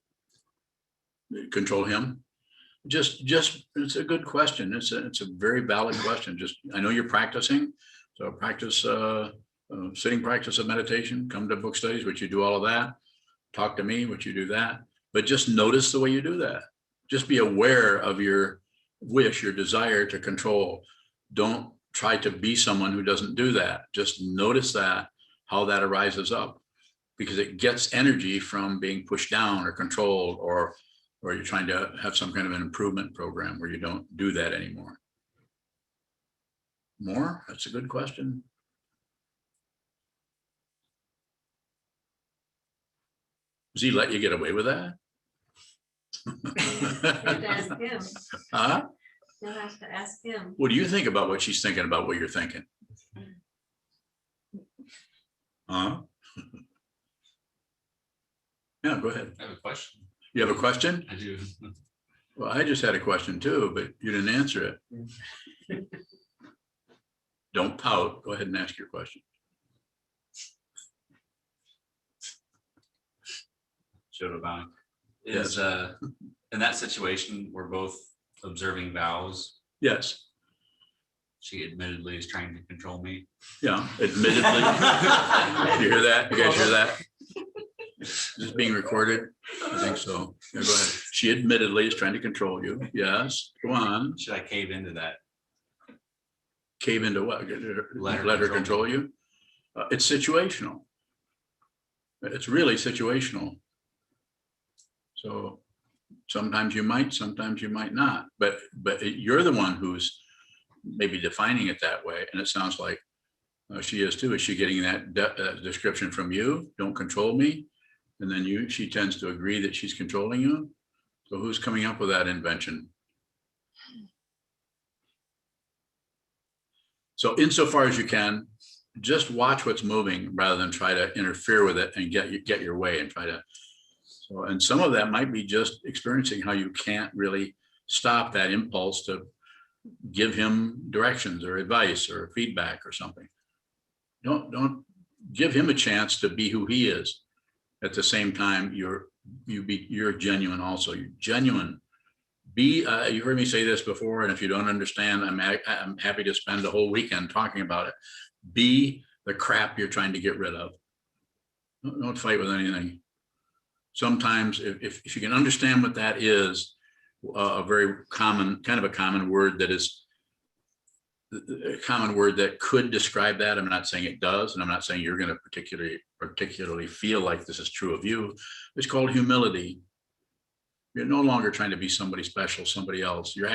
Control him? Just it's a good question. It's a very valid question. I know you're practicing, so practice sitting practice of meditation. Come to book studies, which you do all of that. talk to me, would you do that? But just notice the way you do that. Just be aware of your wish, your desire to control. Don't try to be someone who doesn't do that. Just notice that, how that arises up, because it gets energy from being pushed down or controlled, or you're trying to have some kind of an improvement program where you don't do that anymore. More? That's a good question. Does he let you get away with that? Have to ask him. Huh? You'll have to ask him. What do you think about what she's thinking about what you're thinking? Huh? Yeah, go ahead. I have a question. You have a question? I do. Well, I just had a question too, but you didn't answer it. Don't pout. Go ahead and ask your question. Shadowbound. Is in that situation, we're both observing vows. Yes. She admittedly is trying to control me. Yeah, admittedly. You hear that? You guys hear that? Is this being recorded? I think so. Yeah, go ahead. She admittedly is trying to control you. Yes. Go on. Should I cave into that? Cave into what? Let her Let her control control you? It's situational. It's really situational. So sometimes you might, sometimes you might not. But you're the one who's maybe defining it that way. And it sounds like she is too. Is she getting that description from you? Don't control me. And then she tends to agree that she's controlling you. So who's coming up with that invention? So insofar as you can, just watch what's moving rather than try to interfere with it and get your way and try to. So, and some of that might be just experiencing how you can't really stop that impulse to give him directions or advice or feedback or something. Don't give him a chance to be who he is. At the same time, you're genuine also. You're genuine. You heard me say this before, and if you don't understand, I'm happy to spend the whole weekend talking about it. Be the crap you're trying to get rid of. Don't fight with anything. Sometimes if you can understand what that is, a very common, kind of a common word that is a common word that could describe that. I'm not saying it does, and I'm not saying you're going to particularly feel like this is true of you. It's called humility. You're no longer trying to be somebody special, somebody else. You're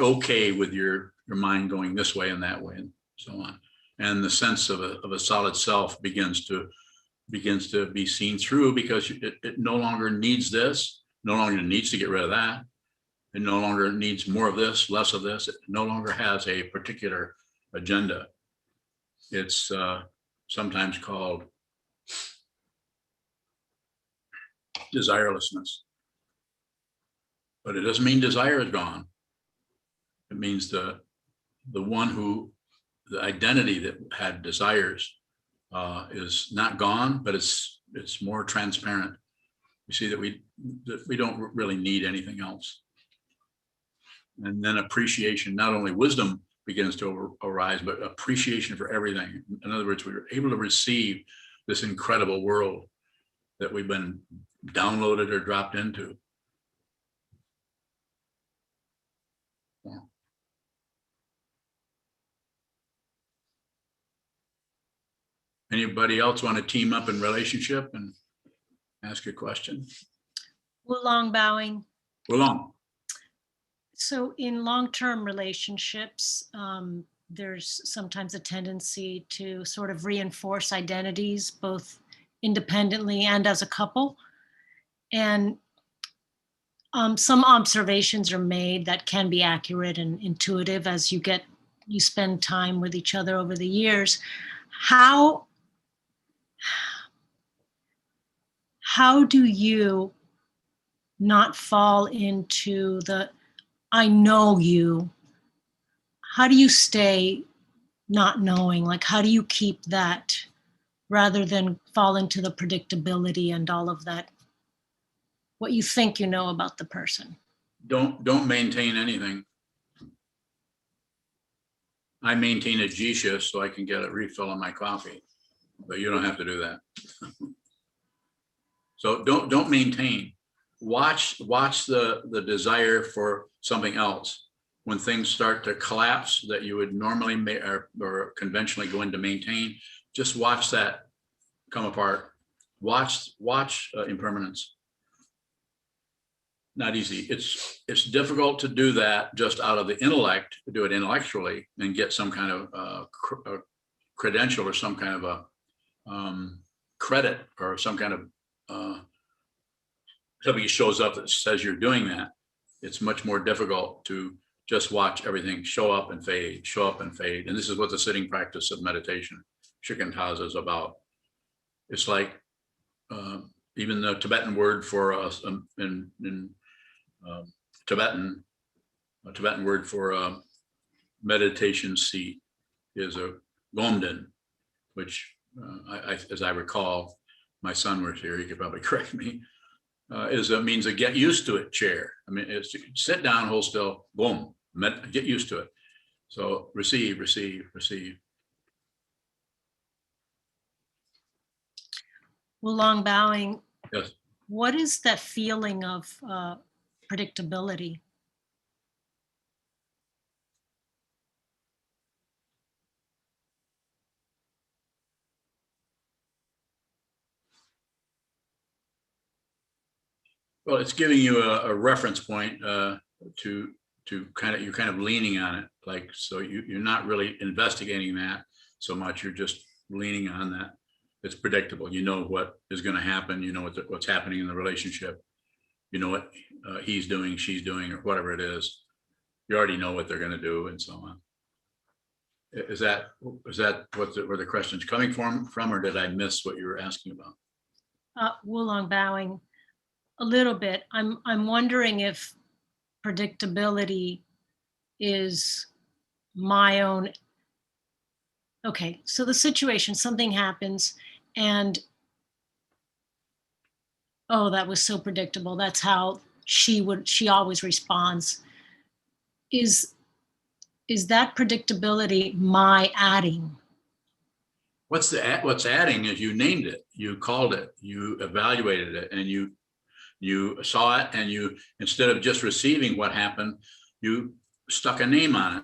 okay with your mind going this way and that way and so on. And the sense of a solid self begins to be seen through, because it no longer needs this, no longer needs to get rid of that. It no longer needs more of this, less of this. It no longer has a particular agenda. It's sometimes called desirelessness. But it doesn't mean desire is gone. It means the identity that had desires is not gone, but it's more transparent. You see that we don't really need anything else. And then appreciation, not only wisdom begins to arise, but appreciation for everything. In other words, we were able to receive this incredible world that we've been downloaded or dropped into. Yeah. Anybody else want to team up in relationship and ask a question? Wulong bowing. Wulong. So in long-term relationships, there's sometimes a tendency to sort of reinforce identities, both independently and as a couple. And some observations are made that can be accurate and intuitive as you spend time with each other over the years. How do you not fall into the I know you? How do you stay not knowing? Like, how do you keep that rather than fall into the predictability and all of that, what you think you know about the person? Don't maintain anything. I maintain a G-shift so I can get a refill on my coffee, but you don't have to do that. So don't maintain. Watch the desire for something else. When things start to collapse that you would normally or conventionally go in to maintain, just watch that come apart. Watch impermanence. Not easy. It's difficult to do that just out of the intellect, to do it intellectually and get some kind of credential or some kind of a credit or some kind of somebody shows up that says you're doing that. It's much more difficult to just watch everything show up and fade, show up and fade. And this is what the sitting practice of meditation, shikantaza, is about. It's like even the Tibetan word for us in Tibetan, a Tibetan word for meditation seat is a gomden, which as I recall, my son was here, he could probably correct me, means a get used to it chair. I mean, it's sit down, hold still, boom, get used to it. So receive, receive, receive. Well, long bowing. Yes. What is that feeling of predictability? Well, it's giving you a reference point to kind of, you're kind of leaning on it, like, so you're not really investigating that so much. You're just leaning on that. It's predictable. You know what is going to happen. You know what's happening in the relationship. You know what he's doing, she's doing, or whatever it is. You already know what they're going to do, and so on. Is that where the question's coming from, or did I miss what you were asking about? Wulong bowing a little bit. I'm wondering if predictability is my own. Okay, so the situation, something happens and, oh, that was so predictable. That's how she always responds. Is that predictability my adding? What's adding is you named it, you called it, you evaluated it, and you saw it, and you, instead of just receiving what happened, you stuck a name on it,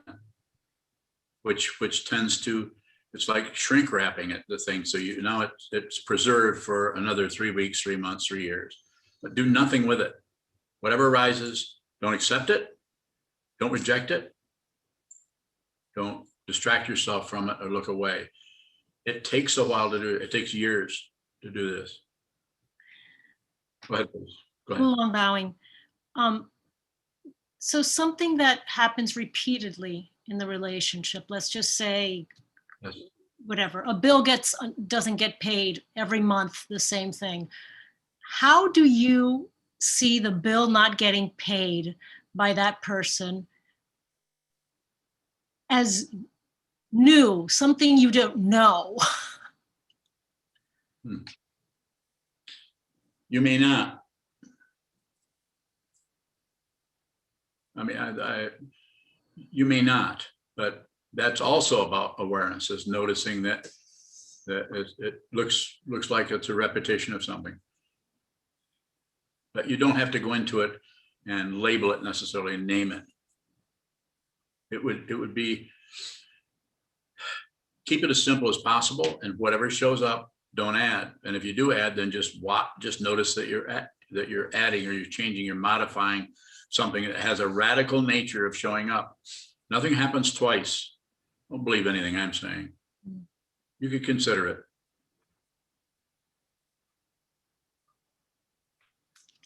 which tends to, it's like shrink wrapping it, the thing. So now it's preserved for another 3 weeks, 3 months, 3 years, but do nothing with it. Whatever arises, don't accept it. Don't reject it. Don't distract yourself from it or look away. It takes a while to do it. It takes years to do this. Go ahead, please. Go ahead. Wulong bowing. So something that happens repeatedly in the relationship, let's just say, Yes. whatever, a bill doesn't get paid every month, the same thing. How do you see the bill not getting paid by that person as new, something you don't know? You may not. I mean, you may not, but that's also about awareness, is noticing that it looks like it's a repetition of something. But you don't have to go into it and label it necessarily and name it. It would be, keep it as simple as possible, and whatever shows up, don't add. And if you do add, then just notice that you're adding, or you're changing, you're modifying something that has a radical nature of showing up. Nothing happens twice. Don't believe anything I'm saying. You could consider it.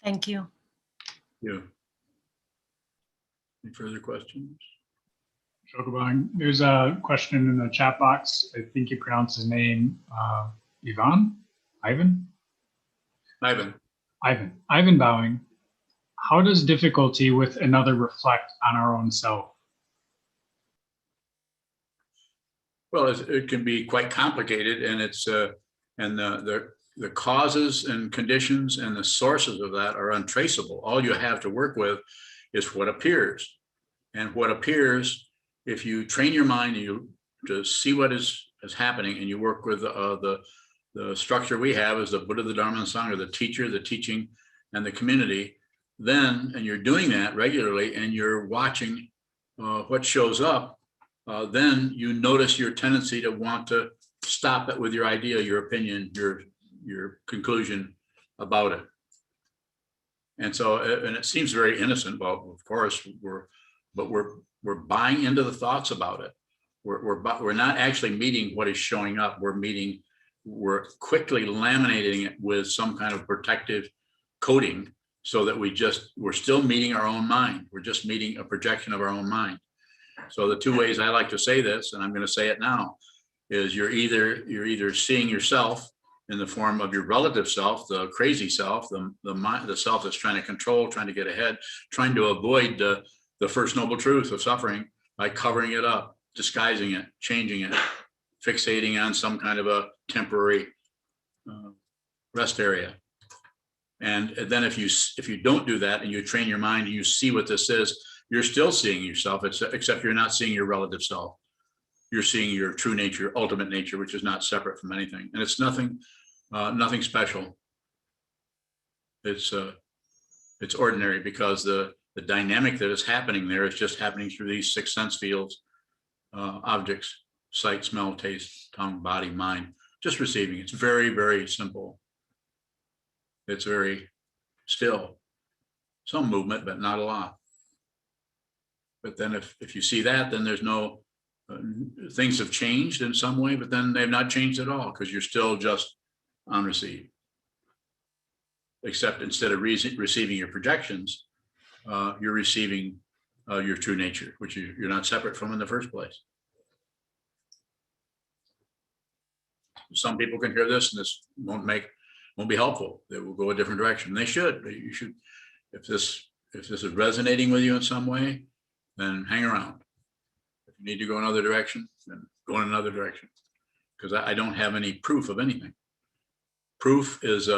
Thank you. You. Any further questions? Sokuzan, there's a question in the chat box. I think you pronounce his name Ivan bowing. How does difficulty with another reflect on our own self? Well, it can be quite complicated, and it's and the causes and conditions and the sources of that are untraceable. All you have to work with is what appears, and what appears, if you train your mind to see what is happening, and you work with the the structure we have is the Buddha, the Dharma, and the Sangha, the teacher, the teaching, and the community. Then, and you're doing that regularly, and you're watching what shows up, then you notice your tendency to want to stop it with your idea, your opinion, your conclusion about it. And so, and it seems very innocent. Well, of course, we're buying into the thoughts about it. We're not actually meeting what is showing up. We're quickly laminating it with some kind of protective coating, so that we're still meeting our own mind. We're just meeting a projection of our own mind. So the two ways I like to say this, and I'm going to say it now, is you're either seeing yourself in the form of your relative self, the crazy self, the mind, the self that's trying to control, trying to get ahead, trying to avoid the first noble truth of suffering by covering it up, disguising it, changing it, fixating on some kind of a temporary rest area. And then if you don't do that and you train your mind and you see what this is, you're still seeing yourself, except you're not seeing your relative self. You're seeing your true nature, ultimate nature, which is not separate from anything. And it's nothing special. It's ordinary, because the dynamic that is happening there is just happening through these 6 sense fields, objects, sight, smell, taste, tongue, body, mind, just receiving. It's very, very simple. It's very still, some movement, but not a lot. But then if you see that, then there's no, things have changed in some way, but then they've not changed at all, because you're still just on receive. Except instead of receiving your projections, you're receiving your true nature, which you're not separate from in the first place. Some people can hear this and this won't be helpful. They will go a different direction. They should. You should. If this is resonating with you in some way, then hang around. If you need to go another direction, then go in another direction. Because I don't have any proof of anything. Proof is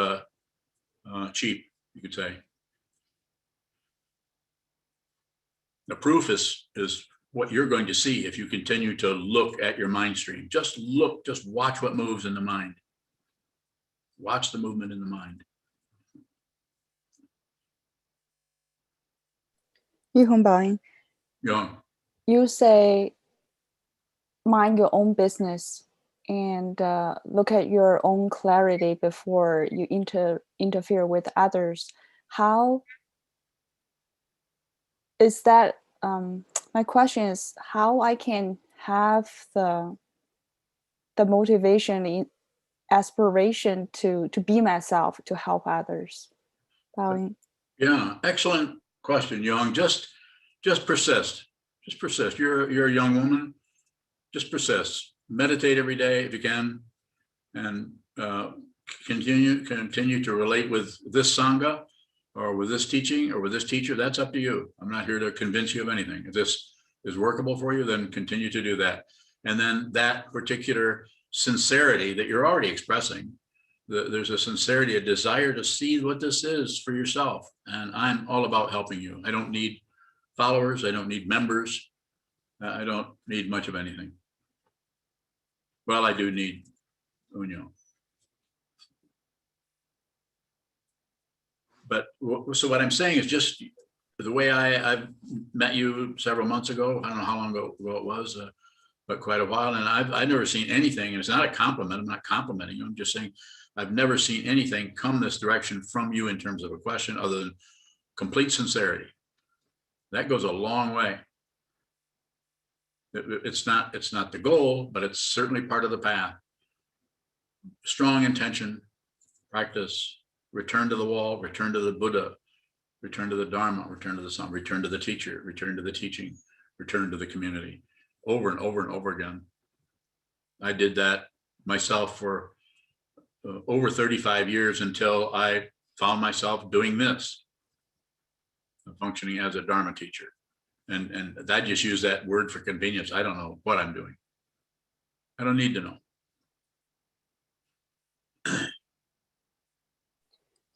cheap, you could say. The proof is what you're going to see if you continue to look at your mind stream. Just look, just watch what moves in the mind. Watch the movement in the mind. Yihongbaoying, Yeah. you say mind your own business and look at your own clarity before you interfere with others. How is that? My question is how I can have the motivation, aspiration to be myself, to help others. Bowing. Yeah, excellent question, Young. Just persist. Just persist. You're a young woman. Just persist. Meditate every day if you can, and continue to relate with this Sangha, or with this teaching, or with this teacher. That's up to you. I'm not here to convince you of anything. If this is workable for you, then continue to do that. And then that particular sincerity that you're already expressing, there's a sincerity, a desire to see what this is for yourself. And I'm all about helping you. I don't need followers. I don't need members. I don't need much of anything. Well, I do need Unyo. But so what I'm saying is just the way I've met you several months ago. I don't know how long ago it was, but quite a while. And I've never seen anything, and it's not a compliment. I'm not complimenting you. I'm just saying I've never seen anything come this direction from you in terms of a question other than complete sincerity. That goes a long way. It's not the goal, but it's certainly part of the path. Strong intention, practice, return to the wall, return to the Buddha, return to the Dharma, return to the Sangha, return to the teacher, return to the teaching, return to the community, over and over and over again. I did that myself for over 35 years until I found myself doing this, functioning as a Dharma teacher. And I just use that word for convenience. I don't know what I'm doing. I don't need to know.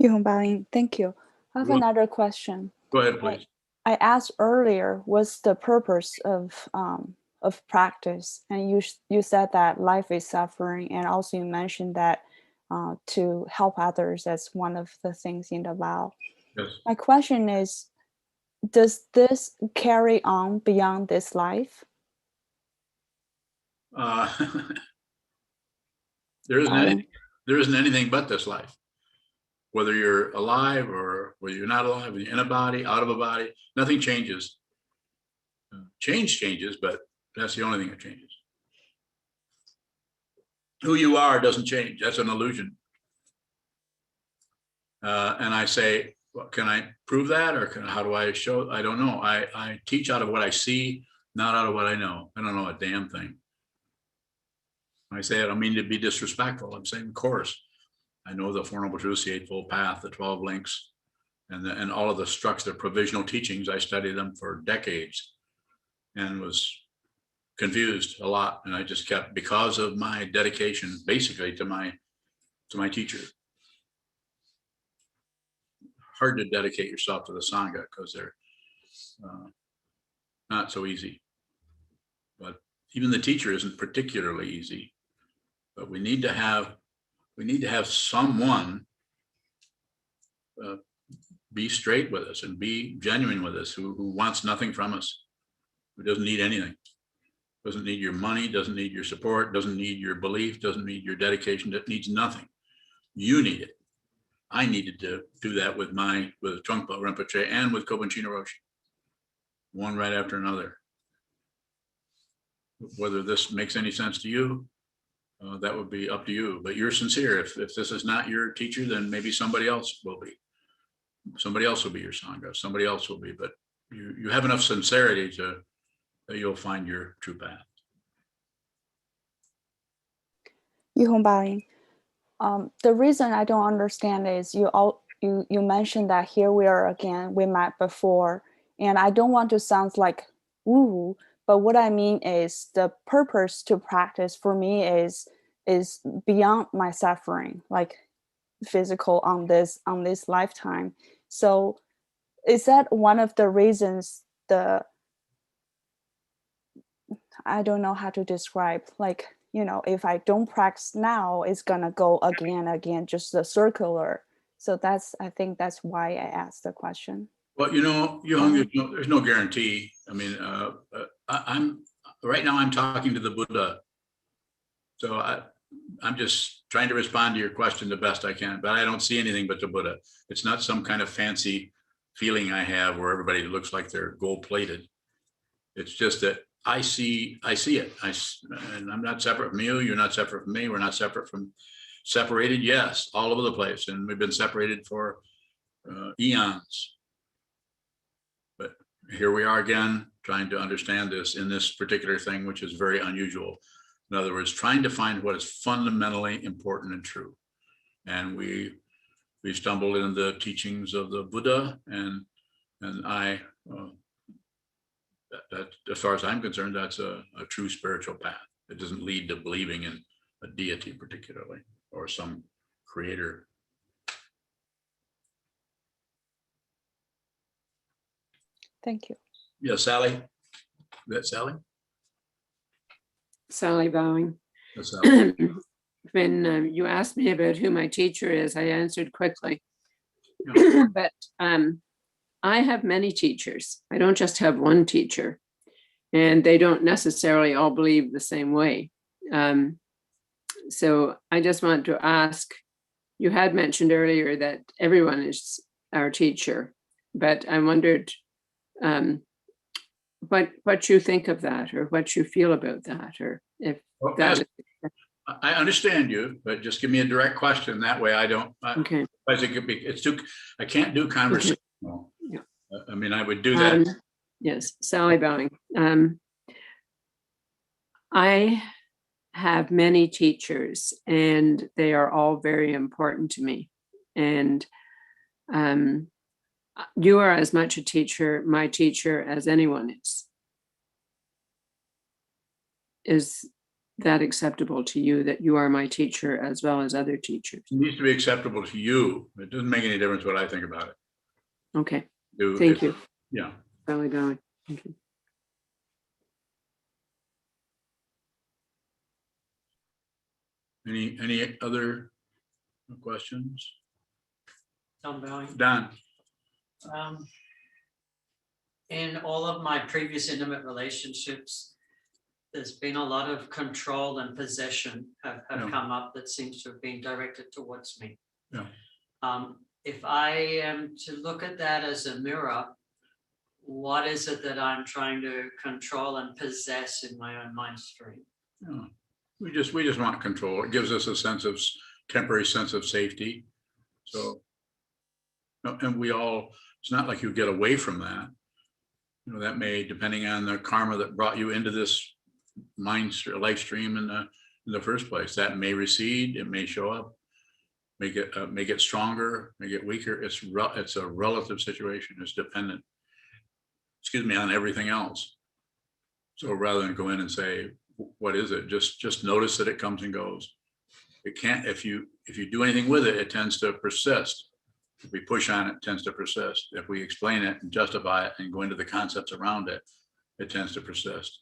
Yihongbaoying, thank you. I have another question. Go ahead, please. I asked earlier, what's the purpose of practice? And you said that life is suffering, and also you mentioned that to help others as one of the things in the vow. Yes. My question is, does this carry on beyond this life? There isn't anything but this life. Whether you're alive or whether you're not alive, whether you're in a body, out of a body, nothing changes. Change changes, but that's the only thing that changes. Who you are doesn't change. That's an illusion. And I say, well, can I prove that, or how do I show? I don't know. I teach out of what I see, not out of what I know. I don't know a damn thing. When I say I don't mean to be disrespectful. I'm saying, of course, I know the Four Noble Truths, the Eightfold Path, the 12 links, and all of the structure, the provisional teachings. I studied them for decades and was confused a lot. And I just kept, because of my dedication, basically to my teacher. Hard to dedicate yourself to the Sangha because they're not so easy. But even the teacher isn't particularly easy. But we need to have someone be straight with us and be genuine with us, who wants nothing from us, who doesn't need anything, doesn't need your money, doesn't need your support, doesn't need your belief, doesn't need your dedication, that needs nothing. You need it. I needed to do that with Trungpa Rinpoche and with Kobun Roshi, one right after another. Whether this makes any sense to you, that would be up to you, but you're sincere. If this is not your teacher, then maybe somebody else will be. Somebody else will be your Sangha, somebody else will be, but you have enough sincerity that you'll find your true path. Yuhong Baoying. The reason I don't understand is you mentioned that here we are again, we met before, and I don't want to sound like woo, but what I mean is the purpose to practice for me is beyond my suffering, like physical on this lifetime. So is that one of the reasons I don't know how to describe, like, if I don't practice now, it's gonna go again, just the circular. So I think that's why I asked the question. Well, there's no guarantee. I mean, I'm right now I'm talking to the Buddha. So I'm just trying to respond to your question the best I can, but I don't see anything but the Buddha. It's not some kind of fancy feeling I have where everybody looks like they're gold plated. It's just that I see it. And I'm not separate from you. You're not separate from me. We're not separated. Yes, all over the place. And we've been separated for eons. But here we are again, trying to understand this in this particular thing, which is very unusual. In other words, trying to find what is fundamentally important and true. And we stumbled into the teachings of the Buddha, and I, that, as far as I'm concerned, that's a true spiritual path. It doesn't lead to believing in a deity particularly, or some creator. Thank you. Yeah, Sally. Is that Sally? Sally Bowing. That's Sally. When you asked me about who my teacher is, I answered quickly. Yeah. But I have many teachers. I don't just have one teacher, and they don't necessarily all believe the same way. So I just want to ask, you had mentioned earlier that everyone is our teacher, but I wondered what you think of that, or what you feel about that, or if Well, that is. I understand you, but just give me a direct question. That way I don't, Okay. I can't do conversation. Yeah. I mean, I would do that. Yes, Sally Bowing. I have many teachers, and they are all very important to me. And you are as much a teacher, my teacher, as anyone is. Is that acceptable to you, that you are my teacher as well as other teachers? It needs to be acceptable to you. It doesn't make any difference what I think about it. Okay. Thank you. Yeah. Sally Bowing. Thank you. Any other No questions? Don Bowing. Don? In all of my previous intimate relationships, there's been a lot of control and possession have Yeah. come up that seems to have been directed towards me. Yeah. If I am to look at that as a mirror, what is it that I'm trying to control and possess in my own mind stream? Yeah. We just want control. It gives us a temporary sense of safety. So, no, and it's not like you get away from that. You know, that may, depending on the karma that brought you into this life stream in the first place, that may recede, it may show up, may get stronger, may get weaker. It's a relative situation. It's dependent, on everything else. So rather than go in and say, what is it? Just notice that it comes and goes. It can't, if you do anything with it, it tends to persist. If we push on it, it tends to persist. If we explain it and justify it and go into the concepts around it, it tends to persist.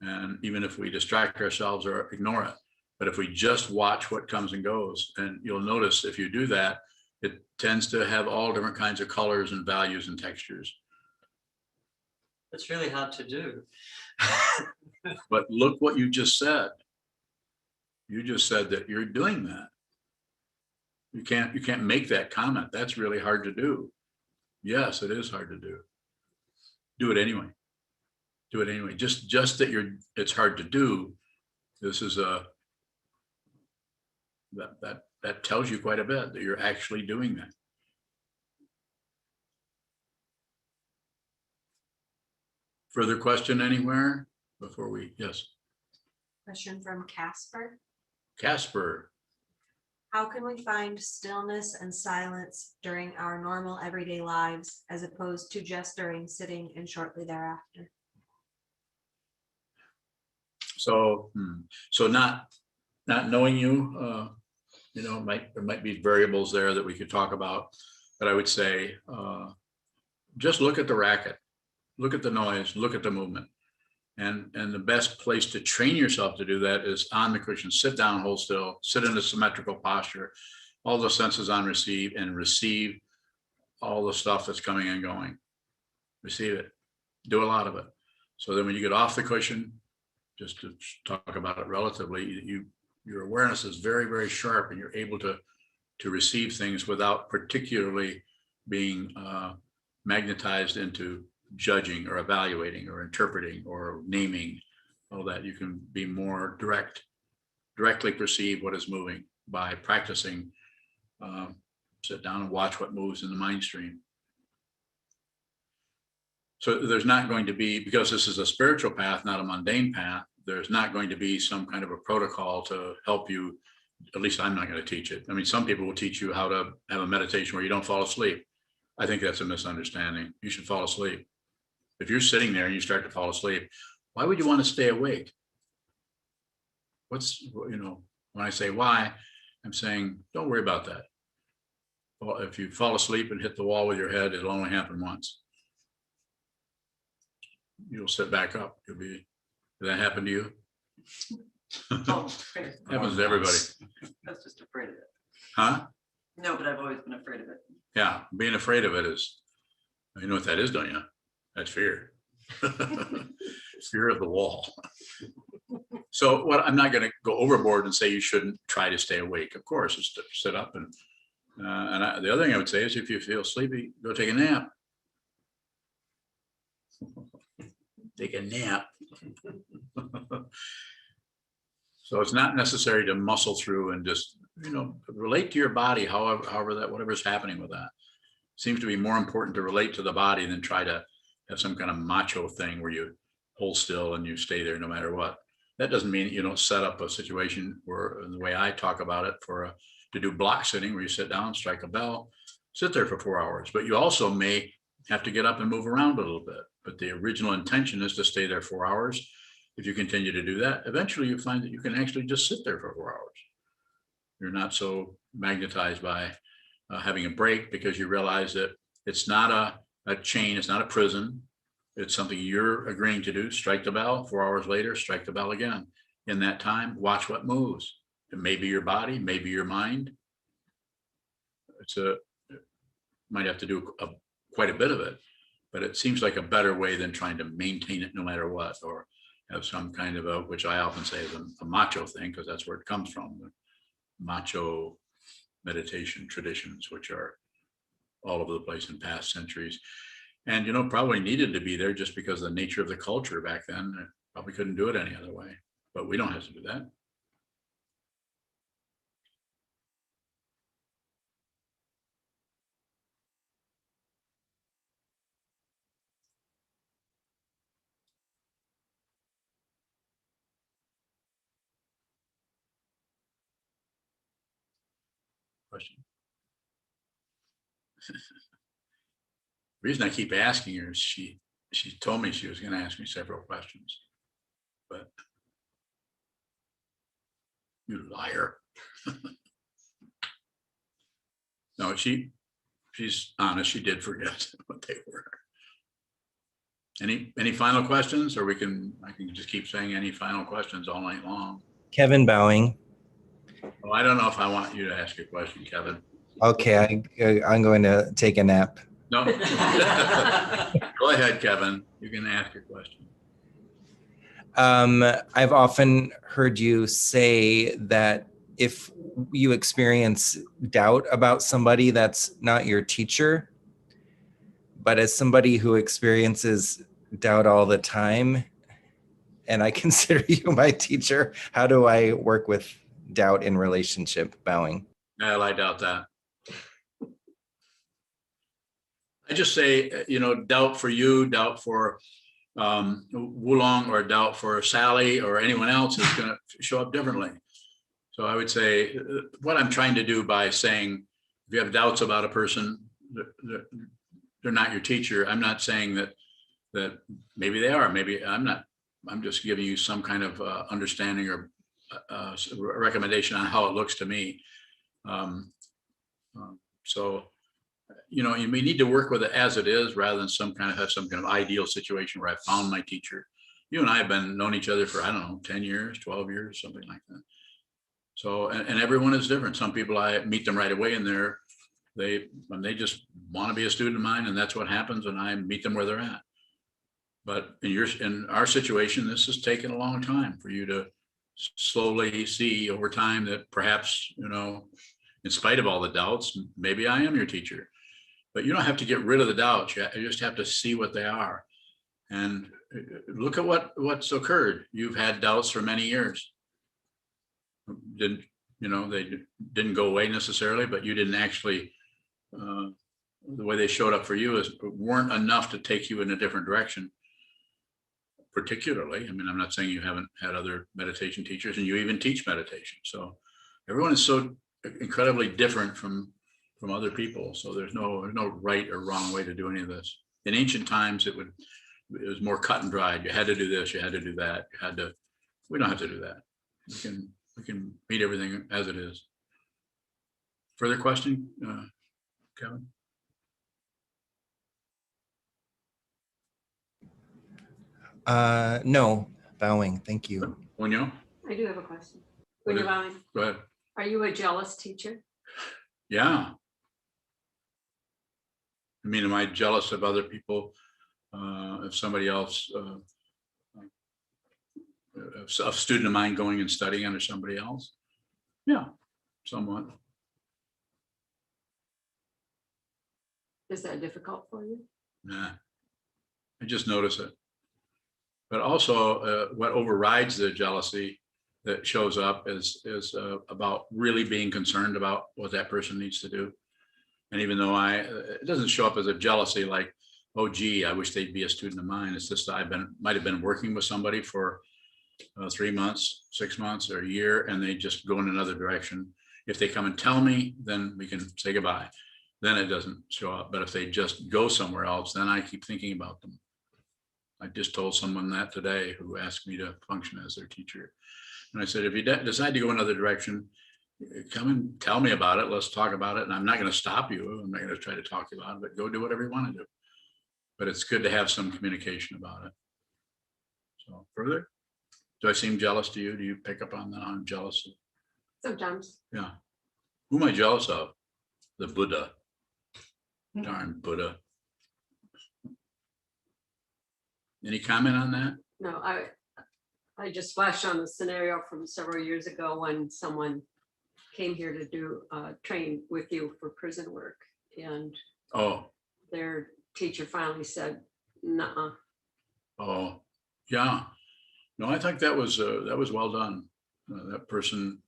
And even if we distract ourselves or ignore it, but if we just watch what comes and goes, and you'll notice if you do that, it tends to have all different kinds of colors and values and textures. It's really hard to do. But look what you just said. You just said that you're doing that. You can't make that comment. That's really hard to do. Yes, it is hard to do. Do it anyway. Do it anyway. Just that it's hard to do. This is that tells you quite a bit that you're actually doing that. Further question anywhere before yes. Question from Casper. Casper. How can we find stillness and silence during our normal everyday lives as opposed to just during sitting and shortly thereafter? So not knowing you, there might be variables there that we could talk about, but I would say just look at the racket, look at the noise, look at the movement. And the best place to train yourself to do that is on the cushion. Sit down, hold still, sit in a symmetrical posture, all the senses on receive, and receive all the stuff that's coming and going. Receive it. Do a lot of it. So then when you get off the cushion, just to talk about it relatively, your awareness is very, very sharp, and you're able to receive things without particularly being magnetized into judging or evaluating or interpreting or naming. All that you can be more directly perceive what is moving by practicing. Sit down and watch what moves in the mind stream. So there's not going to be, because this is a spiritual path, not a mundane path, there's not going to be some kind of a protocol to help you. At least I'm not going to teach it. I mean, some people will teach you how to have a meditation where you don't fall asleep. I think that's a misunderstanding. You should fall asleep. If you're sitting there and you start to fall asleep, why would you want to stay awake? When I say why, I'm saying, don't worry about that. Well, if you fall asleep and hit the wall with your head, it'll only happen once. You'll sit back up. Did that happen to you? Oh, Happens to everybody. I was just afraid of it. Huh? No, but I've always been afraid of it. Yeah, being afraid of it is, you know what that is, don't you? That's fear. Fear of the wall. So I'm not going to go overboard and say you shouldn't try to stay awake. Of course, it's to sit up and the other thing I would say is if you feel sleepy, go take a nap. Take a nap. So it's not necessary to muscle through and just, relate to your body, whatever's happening with that. Seems to be more important to relate to the body than try to have some kind of macho thing where you hold still and you stay there no matter what. That doesn't mean you don't set up a situation where, the way I talk about it, to do block sitting where you sit down, strike a bell, sit there for 4 hours. But you also may have to get up and move around a little bit. But the original intention is to stay there 4 hours. If you continue to do that, eventually you find that you can actually just sit there for 4 hours. You're not so magnetized by having a break, because you realize that it's not a chain, it's not a prison. It's something you're agreeing to do. Strike the bell, 4 hours later, strike the bell again. In that time, watch what moves. It may be your body, maybe your mind. might have to do quite a bit of it, but it seems like a better way than trying to maintain it no matter what, or have some kind of a, which I often say is a macho thing, because that's where it comes from, the macho meditation traditions, which are all over the place in past centuries. And, probably needed to be there just because of the nature of the culture back then. Probably couldn't do it any other way, but we don't have to do that. Question. The reason I keep asking her is she told me she was going to ask me several questions, but you liar. No, she's honest. She did forget what they were. Any final questions, or I can just keep saying any final questions all night long. Kevin bowing. Oh, I don't know if I want you to ask a question, Kevin. Okay, I'm going to take a nap. No. Go ahead, Kevin. You can ask your question. I've often heard you say that if you experience doubt about somebody, that's not your teacher. But as somebody who experiences doubt all the time, and I consider you my teacher, how do I work with doubt in relationship? Bowing. Well, I doubt that. I just say, doubt for you, doubt for Wulong, or doubt for Sally or anyone else is going to show up differently. So I would say what I'm trying to do by saying, if you have doubts about a person, they're not your teacher. I'm not saying that maybe they are, maybe I'm not. I'm just giving you some kind of understanding or recommendation on how it looks to me. So, you may need to work with it as it is, rather than some kind of ideal situation where I found my teacher. You and I have known each other for, I don't know, 10 years, 12 years, something like that. So, and everyone is different. Some people, I meet them right away and they just want to be a student of mine, and that's what happens, and I meet them where they're at. But in our situation, this has taken a long time for you to slowly see over time that perhaps, in spite of all the doubts, maybe I am your teacher. But you don't have to get rid of the doubts. You just have to see what they are. And look at what's occurred. You've had doubts for many years. They didn't go away necessarily, but you didn't actually, the way they showed up for you weren't enough to take you in a different direction. Particularly, I'm not saying you haven't had other meditation teachers, and you even teach meditation. So everyone is so incredibly different from other people. So there's no right or wrong way to do any of this. In ancient times, it was more cut and dried. You had to do this, you had to do that. We don't have to do that. We can meet everything as it is. Further question, Kevin? No, bowing. Thank you. Wenyo? I do have a question. What When is- you're bowing, Go ahead. are you a jealous teacher? Yeah. Am I jealous of other people? If somebody else, a student of mine going and studying under somebody else? Yeah, somewhat. Is that difficult for you? Nah, I just notice it. But also, what overrides the jealousy that shows up is about really being concerned about what that person needs to do. And even though it doesn't show up as a jealousy like, oh, gee, I wish they'd be a student of mine. It's just might have been working with somebody for 3 months, 6 months, or a year, and they just go in another direction. If they come and tell me, then we can say goodbye. Then it doesn't show up. But if they just go somewhere else, then I keep thinking about them. I just told someone that today who asked me to function as their teacher. And I said, if you decide to go another direction, come and tell me about it. Let's talk about it. And I'm not going to stop you. I'm not going to try to talk you about it, but go do whatever you want to do. But it's good to have some communication about it. So further, do I seem jealous to you? Do you pick up on that? I'm jealous. Sometimes. Yeah. Who am I jealous of? the Buddha. Darn Buddha. Any comment on that? No, I just flashed on a scenario from several years ago when someone came here to do train with you for prison work, and Oh, their teacher finally said, "Nuh-uh." oh, yeah. No, I think that was well done. That person,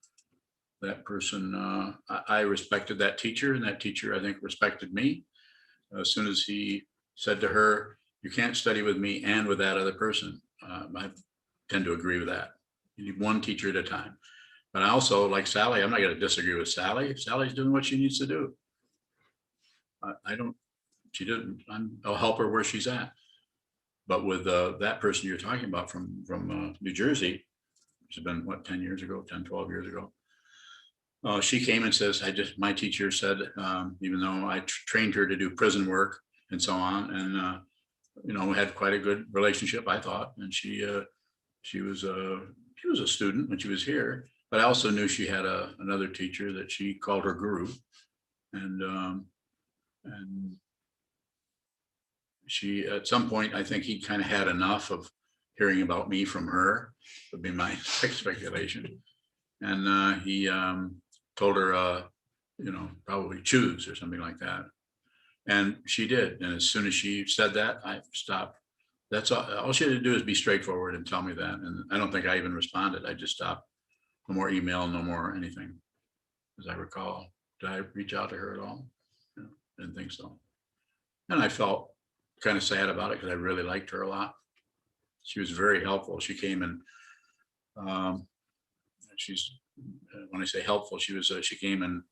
I respected that teacher, and that teacher, I think, respected me. As soon as he said to her, "You can't study with me and with that other person," I tend to agree with that. You need one teacher at a time. But I also, like Sally, I'm not going to disagree with Sally. Sally's doing what she needs to do. She didn't, I'll help her where she's at. But with that person you're talking about from New Jersey, which has been what, 10 years ago, 10, 12 years ago. She came and says, my teacher said, even though I trained her to do prison work and so on, and we had quite a good relationship, I thought. And she was a student when she was here, but I also knew she had another teacher that she called her guru, and she, at some point, I think he kind of had enough of hearing about me from her, would be my speculation. And he told her, probably choose or something like that. And she did. And as soon as she said that, I stopped. That's all she had to do is be straightforward and tell me that. And I don't think I even responded. I just stopped. No more email, no more anything, as I recall. Did I reach out to her at all? No, didn't think so. And I felt kind of sad about it because I really liked her a lot. She was very helpful. She came and when I say helpful, she came and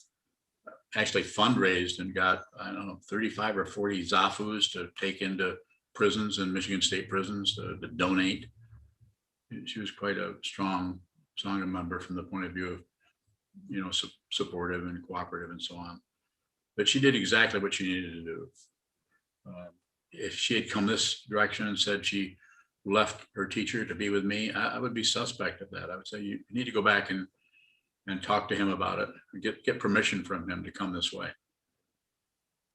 actually fundraised and got, I don't know, 35 or 40 zafus to take into prisons and Michigan State prisons to donate. She was quite a strong Sangha member from the point of view of, supportive and cooperative and so on. But she did exactly what she needed to do. If she had come this direction and said she left her teacher to be with me, I would be suspect of that. I would say you need to go back and talk to him about it, get permission from him to come this way.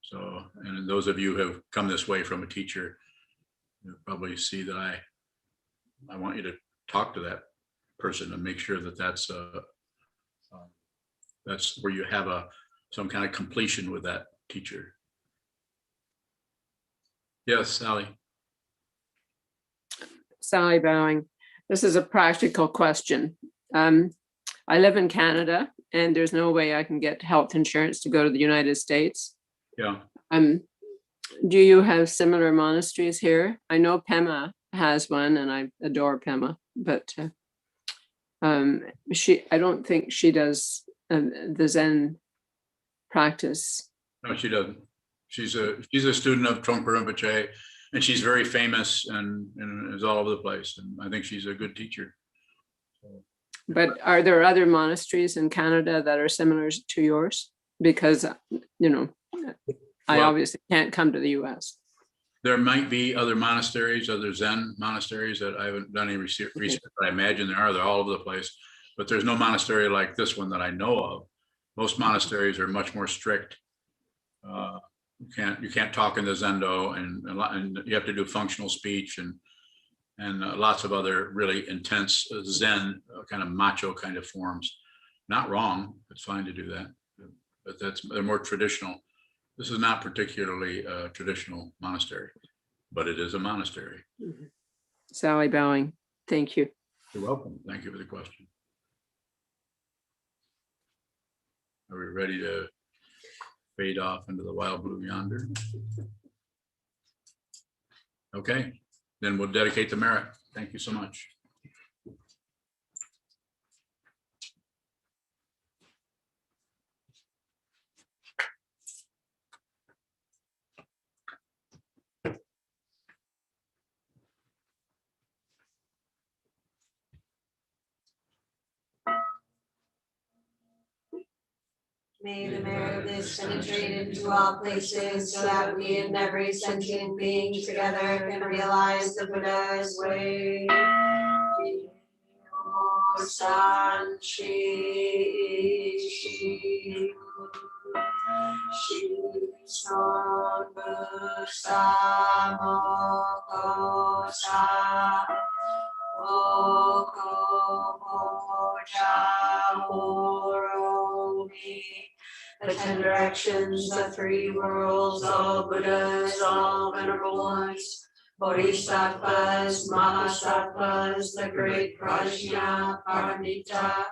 So, and those of you who have come this way from a teacher, you'll probably see that I want you to talk to that person and make sure that that's where you have some kind of completion with that teacher. Yes, Sally. Sally Bowing. This is a practical question. I live in Canada and there's no way I can get health insurance to go to the United States. Yeah. Do you have similar monasteries here? I know Pema has one and I adore Pema, but I don't think she does the Zen practice. No, she doesn't. She's a student of Trungpa Rinpoche, and she's very famous and is all over the place. And I think she's a good teacher. But are there other monasteries in Canada that are similar to yours? Because, I obviously can't come to the US. There might be other monasteries, other Zen monasteries that I haven't done any research. But I imagine they're all over the place. But there's no monastery like this one that I know of. Most monasteries are much more strict. You can't talk in the Zendo, and you have to do functional speech and lots of other really intense Zen kind of macho kind of forms. Not wrong. It's fine to do that, but they're more traditional. This is not particularly a traditional monastery, but it is a monastery. Mm-hmm. Sally Bowing, thank you. You're welcome. Thank you for the question. Are we ready to fade off into the wild blue yonder? Okay, then we'll dedicate the merit. Thank you so much. May the merit of this penetrate into all places so that we and every sentient being together can realize the Buddha's way. San Shi The 10 directions, the 3 worlds, all Buddhas, all venerable ones, Bodhisattvas, Mahasattvas, the great Prajna Paramita.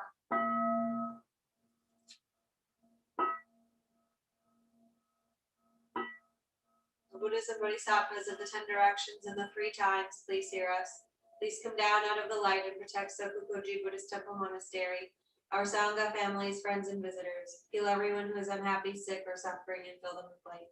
The Buddhas and Bodhisattvas of the 10 directions and the 3 times, please hear us. Please come down out of the light and protect Sokukoji Buddhist Temple Monastery, our Sangha, families, friends, and visitors. Heal everyone who is unhappy, sick, or suffering, and fill them with light.